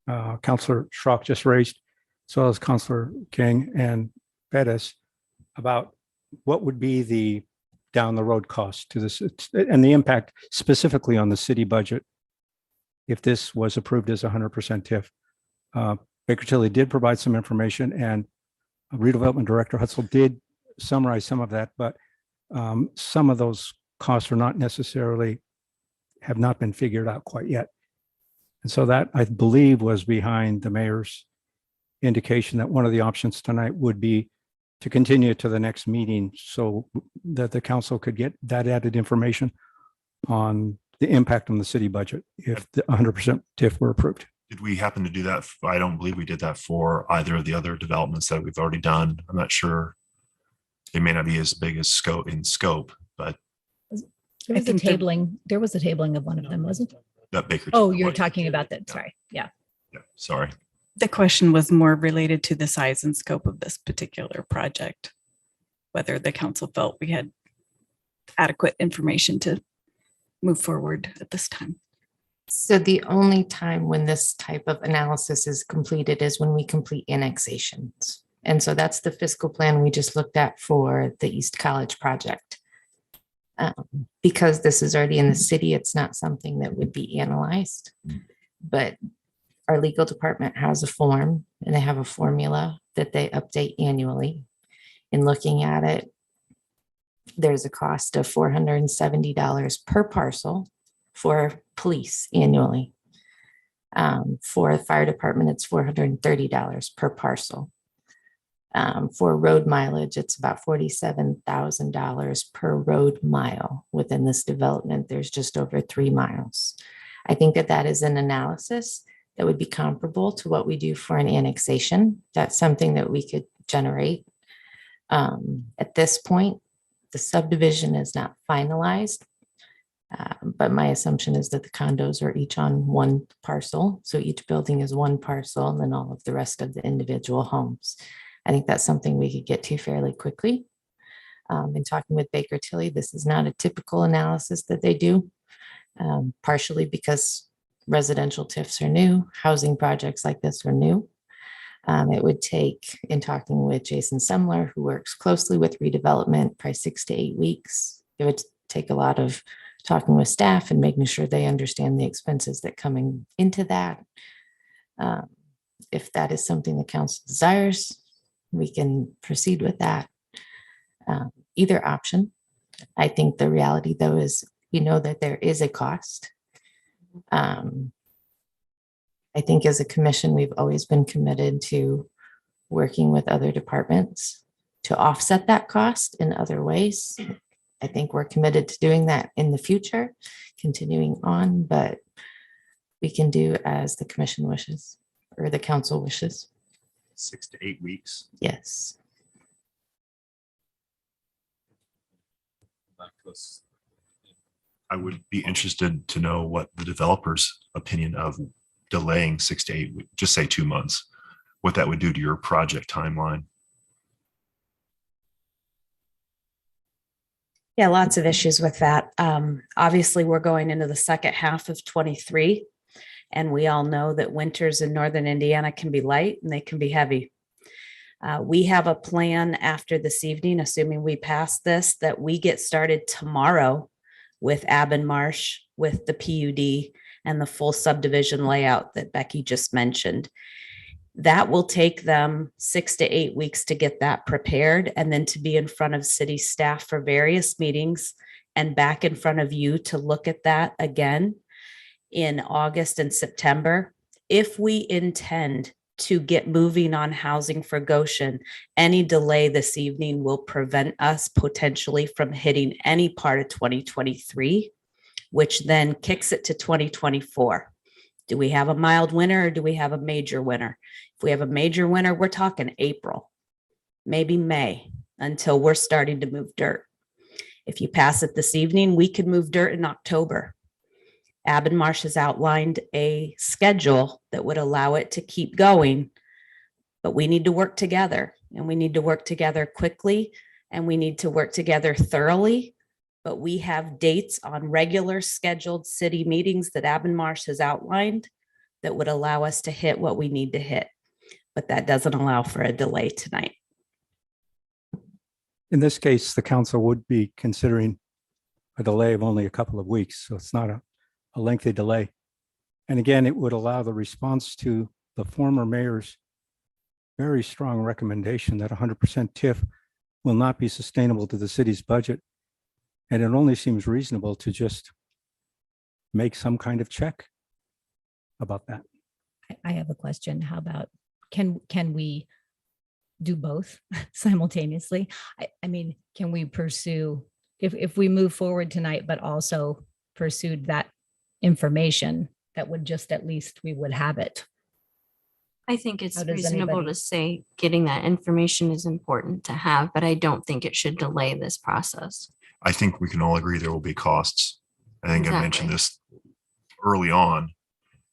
Councillor Schrock just raised, as well as Councillor King and Bettis, about what would be the down the road cost to this and the impact specifically on the city budget if this was approved as 100% TIF. Baker Tilly did provide some information, and redevelopment director Hutzel did summarize some of that, but some of those costs are not necessarily, have not been figured out quite yet. And so that, I believe, was behind the mayor's indication that one of the options tonight would be to continue to the next meeting so that the council could get that added information on the impact on the city budget if the 100% TIF were approved. Did we happen to do that? I don't believe we did that for either of the other developments that we've already done. I'm not sure. They may not be as big as scope, but There was a tabling. There was a tabling of one of them, wasn't it? that Baker. Oh, you're talking about that. Sorry. Yeah. Yeah, sorry. The question was more related to the size and scope of this particular project, whether the council felt we had adequate information to move forward at this time. So the only time when this type of analysis is completed is when we complete annexations. And so that's the fiscal plan we just looked at for the East College project. Because this is already in the city, it's not something that would be analyzed. But our legal department has a form and they have a formula that they update annually. In looking at it, there's a cost of $470 per parcel for police annually. For the fire department, it's $430 per parcel. For road mileage, it's about $47,000 per road mile. Within this development, there's just over 3 miles. I think that that is an analysis that would be comparable to what we do for an annexation. That's something that we could generate. At this point, the subdivision is not finalized, but my assumption is that the condos are each on one parcel. So each building is one parcel and then all of the rest of the individual homes. I think that's something we could get to fairly quickly. In talking with Baker Tilly, this is not a typical analysis that they do, partially because residential TIFs are new, housing projects like this are new. It would take, in talking with Jason Semler, who works closely with redevelopment, probably 6 to 8 weeks. It would take a lot of talking with staff and making sure they understand the expenses that coming into that. If that is something the council desires, we can proceed with that. Either option. I think the reality though is, you know, that there is a cost. I think as a commission, we've always been committed to working with other departments to offset that cost in other ways. I think we're committed to doing that in the future, continuing on, but we can do as the commission wishes or the council wishes. 6 to 8 weeks. Yes. I would be interested to know what the developer's opinion of delaying 6 to 8 weeks, just say 2 months, what that would do to your project timeline. Yeah, lots of issues with that. Obviously, we're going into the second half of 23, and we all know that winters in northern Indiana can be light and they can be heavy. We have a plan after this evening, assuming we pass this, that we get started tomorrow with Aben Marsh, with the PUD and the full subdivision layout that Becky just mentioned. That will take them 6 to 8 weeks to get that prepared and then to be in front of city staff for various meetings and back in front of you to look at that again in August and September. If we intend to get moving on housing for Goshen, any delay this evening will prevent us potentially from hitting any part of 2023, which then kicks it to 2024. Do we have a mild winter or do we have a major winter? If we have a major winter, we're talking April, maybe May, until we're starting to move dirt. If you pass it this evening, we could move dirt in October. Marsh has outlined a schedule that would allow it to keep going, but we need to work together, and we need to work together quickly, and we need to work together thoroughly. But we have dates on regular scheduled city meetings that Marsh has outlined that would allow us to hit what we need to hit. But that doesn't allow for a delay tonight. In this case, the council would be considering a delay of only a couple of weeks, so it's not a lengthy delay. And again, it would allow the response to the former mayor's very strong recommendation that 100% TIF will not be sustainable to the city's budget. And it only seems reasonable to just make some kind of check about that. I have a question. How about, can we do both simultaneously? I mean, can we pursue, if we move forward tonight, but also pursued that information, that would just, at least we would have it? I think it's How does reasonable anybody- to say getting that information is important to have, but I don't think it should delay this process. I think we can all agree there will be costs. I think I mentioned Exactly. this early on.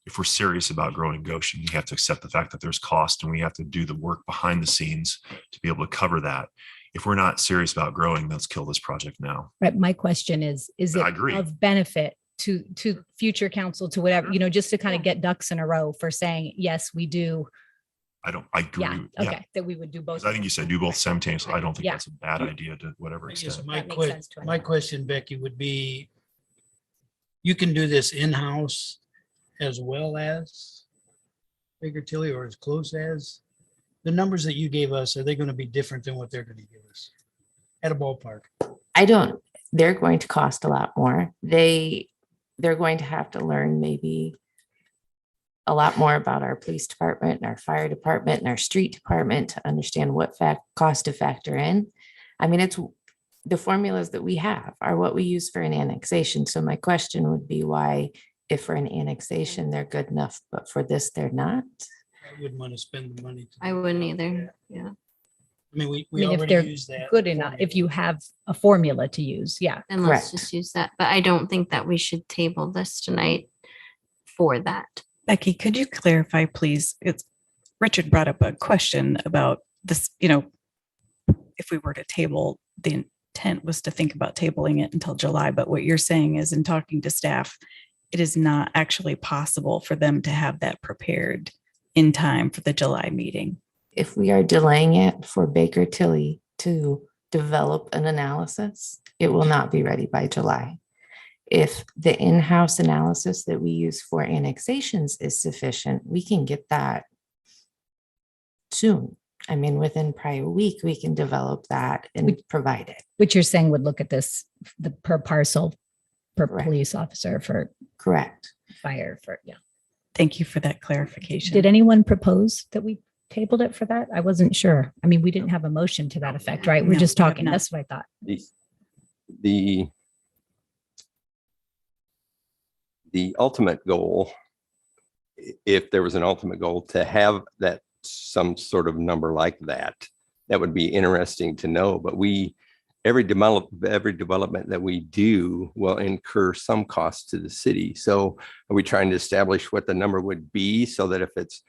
If we're serious about growing Goshen, we have to accept the fact that there's cost, and we have to do the work behind the scenes to be able to cover that. If we're not serious about growing, let's kill this project now. Right. My question is I it agree. of benefit to future council, to whatever, just to kind of get ducks in a row for saying, yes, we do. I agree. Yeah. Okay. That we would do both. 'Cause I think you said do both simultaneously. I don't think Yeah. that's a bad idea to whatever I guess extent. my That makes sense to my question, Becky, would be, you can do this in-house as well as Baker Tilly, or as close as? The numbers that you gave us, are they going to be different than what they're going to give us at a ballpark? They're going to cost a lot more. They're going to have to learn maybe a lot more about our police department and our fire department and our street department to understand what cost to factor in. I mean, it's the formulas that we have are what we use for an annexation. So my question would be why, if for an annexation, they're good enough, but for this, they're not? I wouldn't want to spend the money. I wouldn't either. Yeah. I mean, we If already they're use that. good enough, if you have a formula to use, yeah. And let's Correct. just use that. But I don't think that we should table this tonight for that. Becky, could you clarify, please? Richard brought up a question about this, if we were to table, the intent was to think about tabling it until July, but what you're saying is, in talking to staff, it is not actually possible for them to have that prepared in time for the July meeting. If we are delaying it for Baker Tilly to develop an analysis, it will not be ready by July. If the in-house analysis that we use for annexations is sufficient, we can get that soon. I mean, within probably a week, we can develop that and provide it. Which you're saying would look at this, the per parcel, per Correct. police officer, for Correct. fire, for, yeah. Thank you for that clarification. Did anyone propose that we tabled it for that? I wasn't sure. I mean, we didn't have a motion to that effect, right? We're No, just we have talking. not. That's what I thought. The ultimate goal, if there was an ultimate goal to have that some sort of number like that, that would be interesting to know. But every development that we do will incur some cost to the city. So are we trying to establish what the number would be, so that if it's,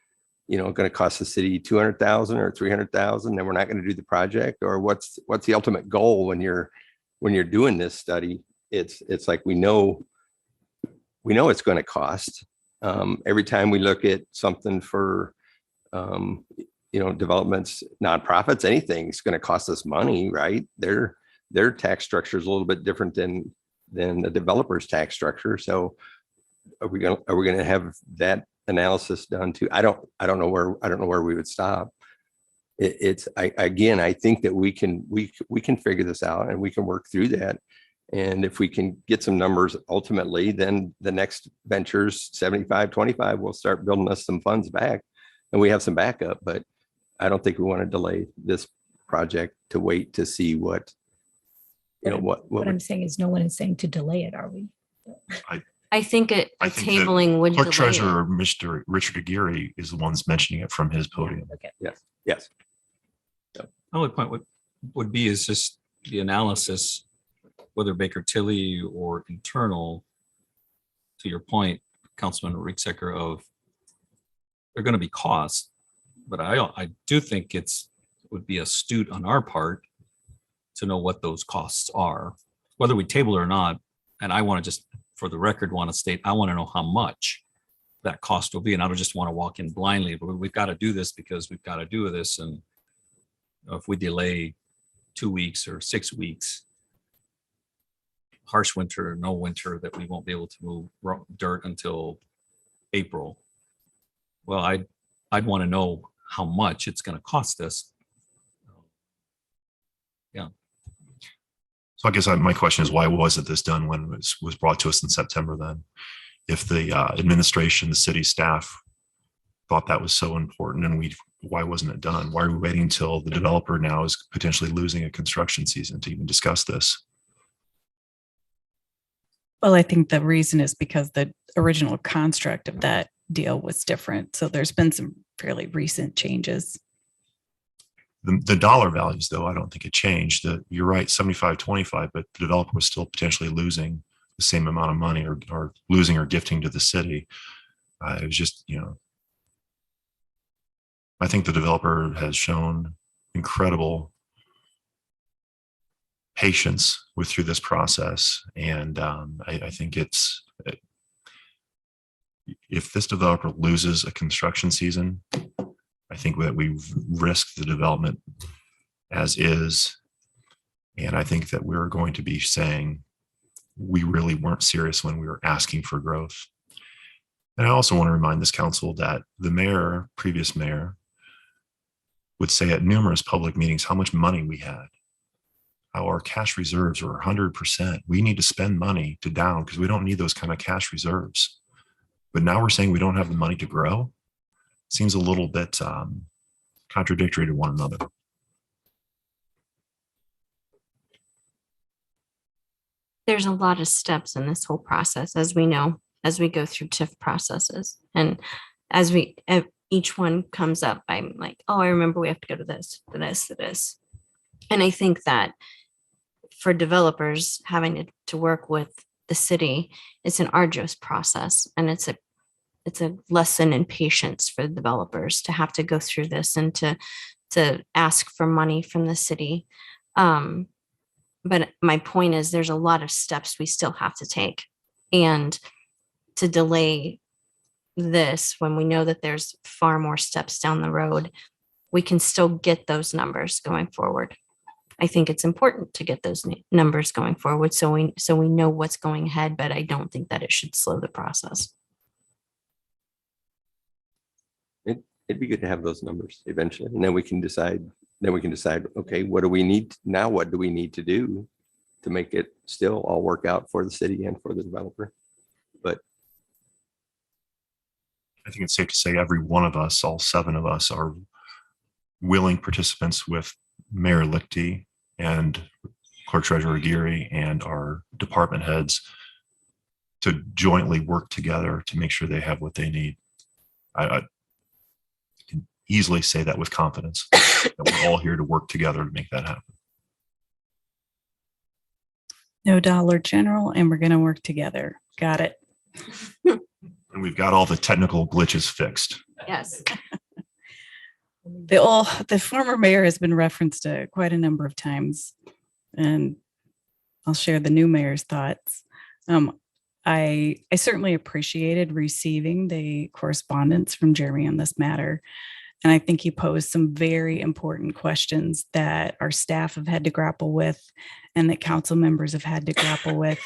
going to cost the city 200,000 or 300,000, then we're not going to do the project? Or what's the ultimate goal when you're doing this study? It's like, we know it's going to cost. Every time we look at something for, developments, nonprofits, anything's going to cost us money, right? Their tax structure is a little bit different than the developer's tax structure. So are we going to have that analysis done too? I don't know where we would stop. I think that we can figure this out, and we can work through that. And if we can get some numbers ultimately, then the next ventures, 75-25, will start building us some funds back, and we have some backup. But I don't think we want to delay this project to wait to see what What I'm saying is, no one is saying to delay it, are we? I think a I think that tabling would Clerk delay it. Treasurer, Mr. Richard Aguirre, is the ones mentioning it from his podium. Okay. Yes. Only point would be is just the analysis whether Baker Tilly or internal, to your point, Councilman Ricksecker, of there are going to be costs, but I do think it would be astute on our part to know what those costs are, whether we table it or not. And I want to just, for the record, want to state, I want to know how much that cost will be. And I don't just want to walk in blindly, but we've got to do this because we've got to do this. And if we delay 2 weeks or 6 weeks, harsh winter or no winter, that we won't be able to move dirt until April. Well, I'd want to know how much it's going to cost us. Yeah. So I guess my question is, why wasn't this done when it was brought to us in September then? If the administration, the city staff thought that was so important, and why wasn't it done? Why are we waiting until the developer now is potentially losing a construction season to even discuss this? Well, I think the reason is because the original construct of that deal was different. So there's been some fairly recent changes. The dollar values, though, I don't think it changed. You're right, 75-25, but the developer was still potentially losing the same amount of money, or losing or gifting to the city. It was just, I think the developer has shown incredible patience through this process. And I think if this developer loses a construction season, I think that we've risked the development as is. And I think that we're going to be saying we really weren't serious when we were asking for growth. And I also want to remind this council that the previous mayor, would say at numerous public meetings how much money we had. Our cash reserves were 100%. We need to spend money to down because we don't need those kind of cash reserves. But now we're saying we don't have the money to grow. Seems a little bit contradictory to one another. There's a lot of steps in this whole process, as we know, as we go through TIF processes. And as each one comes up, I'm like, oh, I remember we have to go to this, to this, to this. And I think that for developers having to work with the city, it's an arduous process. And it's a lesson in patience for the developers to have to go through this and to ask for money from the city. But my point is, there's a lot of steps we still have to take. And to delay this when we know that there's far more steps down the road, we can still get those numbers going forward. I think it's important to get those numbers going forward so we know what's going ahead, but I don't think that it should slow the process. It'd be good to have those numbers eventually, and then we can decide. Okay, what do we need now? What do we need to do to make it still all work out for the city and for the developer? But I think it's safe to say every one of us, all 7 of us, are willing participants with Mayor Lichty and Clerk Treasurer Geary and our department heads to jointly work together to make sure they have what they need. I can easily say that with confidence, that we're all here to work together to make that happen. No Dollar General, and we're going to work together. Got it. And we've got all the technical glitches fixed. Yes. The former mayor has been referenced quite a number of times, and I'll share the new mayor's thoughts. I certainly appreciated receiving the correspondence from Jeremy on this matter. And I think he posed some very important questions that our staff have had to grapple with and that council members have had to grapple with.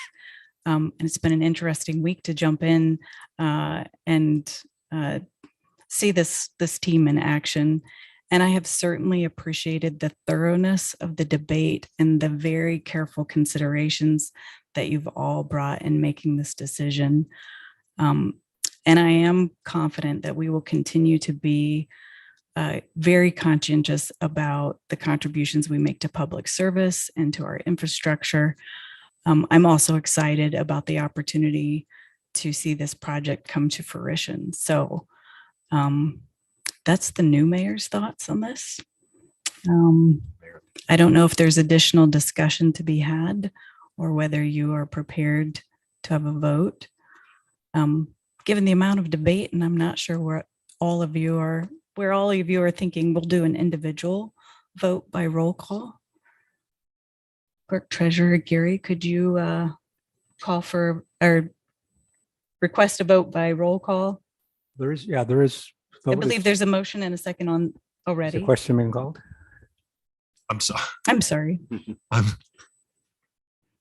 And it's been an interesting week to jump in and see this team in action. And I have certainly appreciated the thoroughness of the debate and the very careful considerations that you've all brought in making this decision. And I am confident that we will continue to be very conscientious about the contributions we make to public service and to our infrastructure. I'm also excited about the opportunity to see this project come to fruition. So that's the new mayor's thoughts on this. I don't know if there's additional discussion to be had or whether you are prepared to have a vote. Given the amount of debate, and I'm not sure where all of you are thinking, we'll do an individual vote by roll call. Clerk Treasurer Gary, could you call for or request a vote by roll call? There is. I believe there's a motion and a second on Is already. the question being called? I'm sorry. I'm sorry.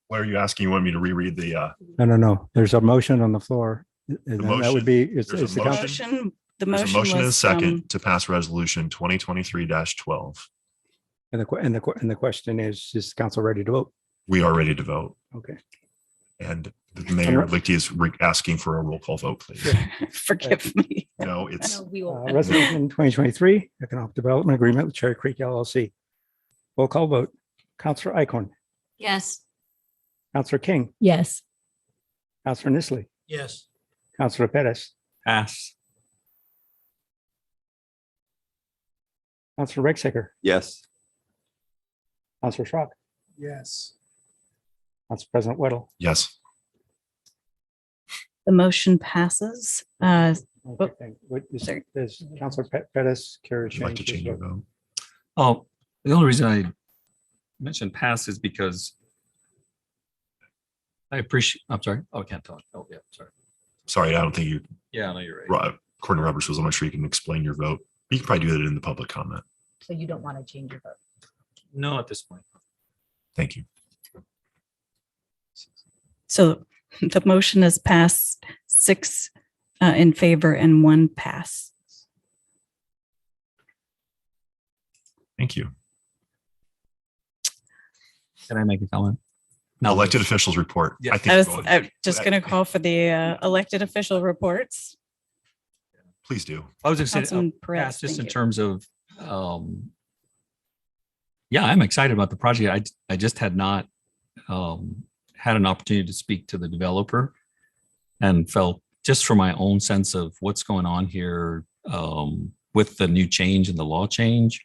What are you asking? You want me to reread the, No. There's a motion on the floor. And then that motion. would be, There's a is the council. Motion, the there's a motion motion and a was second to pass resolution 2023-12. And the question is the council ready to vote? We are ready to vote. Okay. And the Mayor Lichty is asking for a roll call vote, please. Forgive me. No, it's Resolution 2023 Economic Development Agreement with Cherry Creek LLC. Roll call vote. Counselor Icorn, Yes. Counselor King, Yes. Counselor Nisley, Yes. Counselor Pettis, Pass. Counselor Rexicker, Yes. Counselor Schrock, Yes. Council President Weddle. yes. The motion passes. Does Counselor Pettis carry? Would you like to change your vote? Oh, the only reason I mentioned pass is because I appreciate, I'm sorry. Oh, I can't talk. Oh, yeah, sorry. Sorry, I don't think you, Yeah, no, you're right. Courtney Roberts was, I'm not sure you can explain your vote. You can probably do it in the public comment. So you don't want to change your vote? No, at this point. Thank you. So the motion is passed 6 in favor and 1 pass. Thank you. Can I make a comment? Elected officials report. Yeah. I'm just going to call for the elected official reports. Please do. I was just saying, Councilman Perez, pass just thank in you. terms of, yeah, I'm excited about the project. I just had not had an opportunity to speak to the developer and felt just for my own sense of what's going on here with the new change and the law change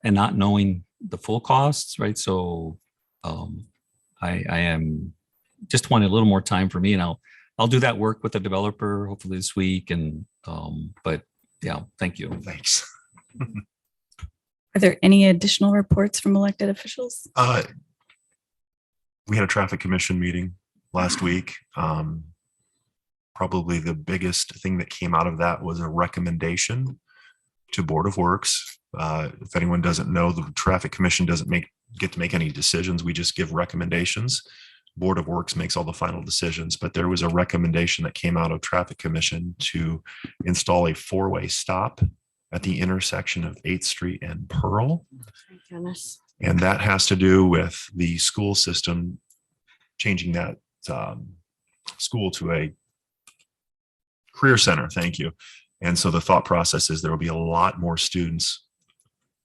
and not knowing the full costs, right? So I am just wanting a little more time for me, and I'll do that work with the developer hopefully this week. And but yeah, thank you. Thanks. Are there any additional reports from elected officials? We had a traffic commission meeting last week. Probably the biggest thing that came out of that was a recommendation to Board of Works. If anyone doesn't know, the traffic commission doesn't get to make any decisions. We just give recommendations. Board of Works makes all the final decisions, but there was a recommendation that came out of traffic commission to install a 4-way stop at the intersection of 8th Street and Pearl. Thank goodness. And that has to do with the school system changing that school to a career center. Thank you. And so the thought process is there will be a lot more students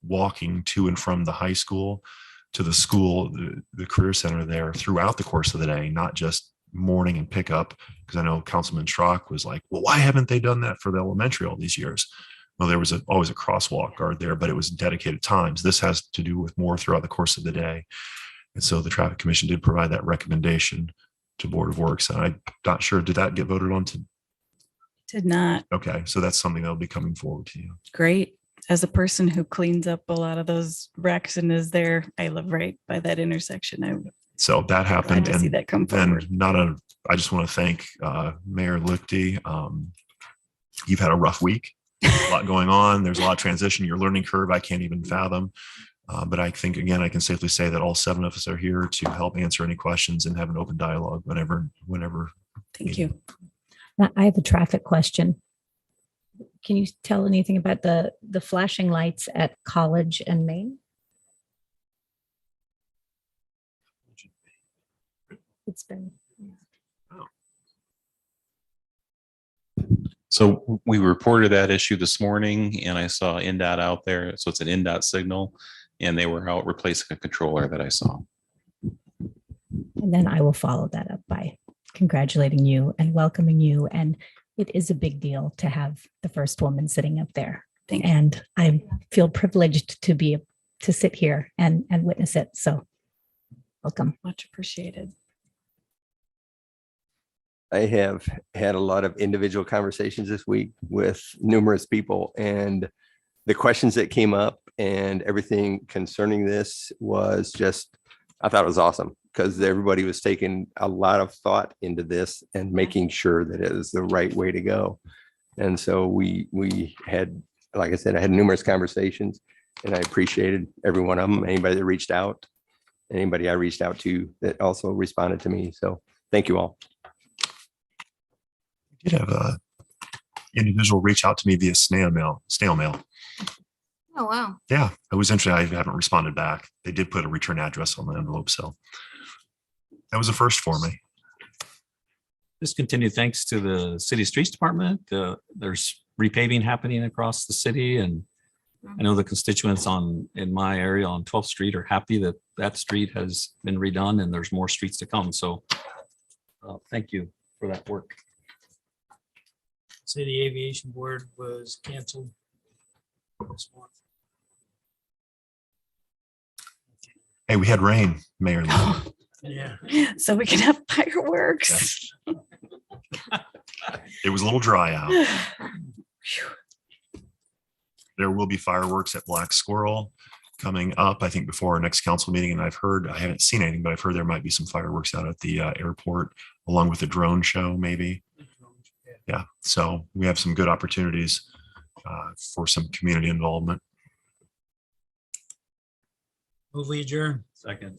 walking to and from the high school to the school, the career center there throughout the course of the day, not just morning and pickup. Because I know Councilman Schrock was like, well, why haven't they done that for the elementary all these years? Well, there was always a crosswalk guard there, but it was dedicated times. This has to do with more throughout the course of the day. And so the traffic commission did provide that recommendation to Board of Works. And I'm not sure, did that get voted on to? Did not. Okay, so that's something that'll be coming forward to you. Great. As a person who cleans up a lot of those wrecks and is there, I live right by that intersection. So that happened. Glad to see And that come then forward. I just want to thank Mayor Lichty. You've had a rough week, a lot going on. There's a lot of transition, your learning curve, I can't even fathom. But I think, again, I can safely say that all 7 of us are here to help answer any questions and have an open dialogue whenever. Thank you. Now, I have a traffic question. Can you tell anything about the flashing lights at College and Main? It's been. So we reported that issue this morning and I saw NDOT out there. So it's an NDOT signal and they were out replacing a controller that I saw. And then I will follow that up by congratulating you and welcoming you. And it is a big deal to have the first woman sitting up there. And I feel privileged to sit here and witness it. So Welcome. Much appreciated. I have had a lot of individual conversations this week with numerous people, and the questions that came up and everything concerning this was just, I thought it was awesome because everybody was taking a lot of thought into this and making sure that it is the right way to go. And so we had, like I said, I had numerous conversations, and I appreciated every one of them. Anybody that reached out, anybody I reached out to that also responded to me. So thank you all. I did have a individual reach out to me via snail mail. Oh, wow. Yeah, I was interested. I haven't responded back. They did put a return address on the envelope, so that was a first for me. Just continued thanks to the city streets department. There's repaving happening across the city, and I know the constituents in my area on 12th Street are happy that that street has been redone and there's more streets to come. So thank you for that work. City Aviation Board was canceled this month. Hey, we had rain, Mayor Lee. Yeah. So we can have fireworks. It was a little dry out. There will be fireworks at Black Squirrel coming up, I think, before our next council meeting. And I haven't seen anything, but I've heard there might be some fireworks out at the airport, along with a drone show, maybe. Yeah, so we have some good opportunities for some community involvement. Move we adjourn. Second.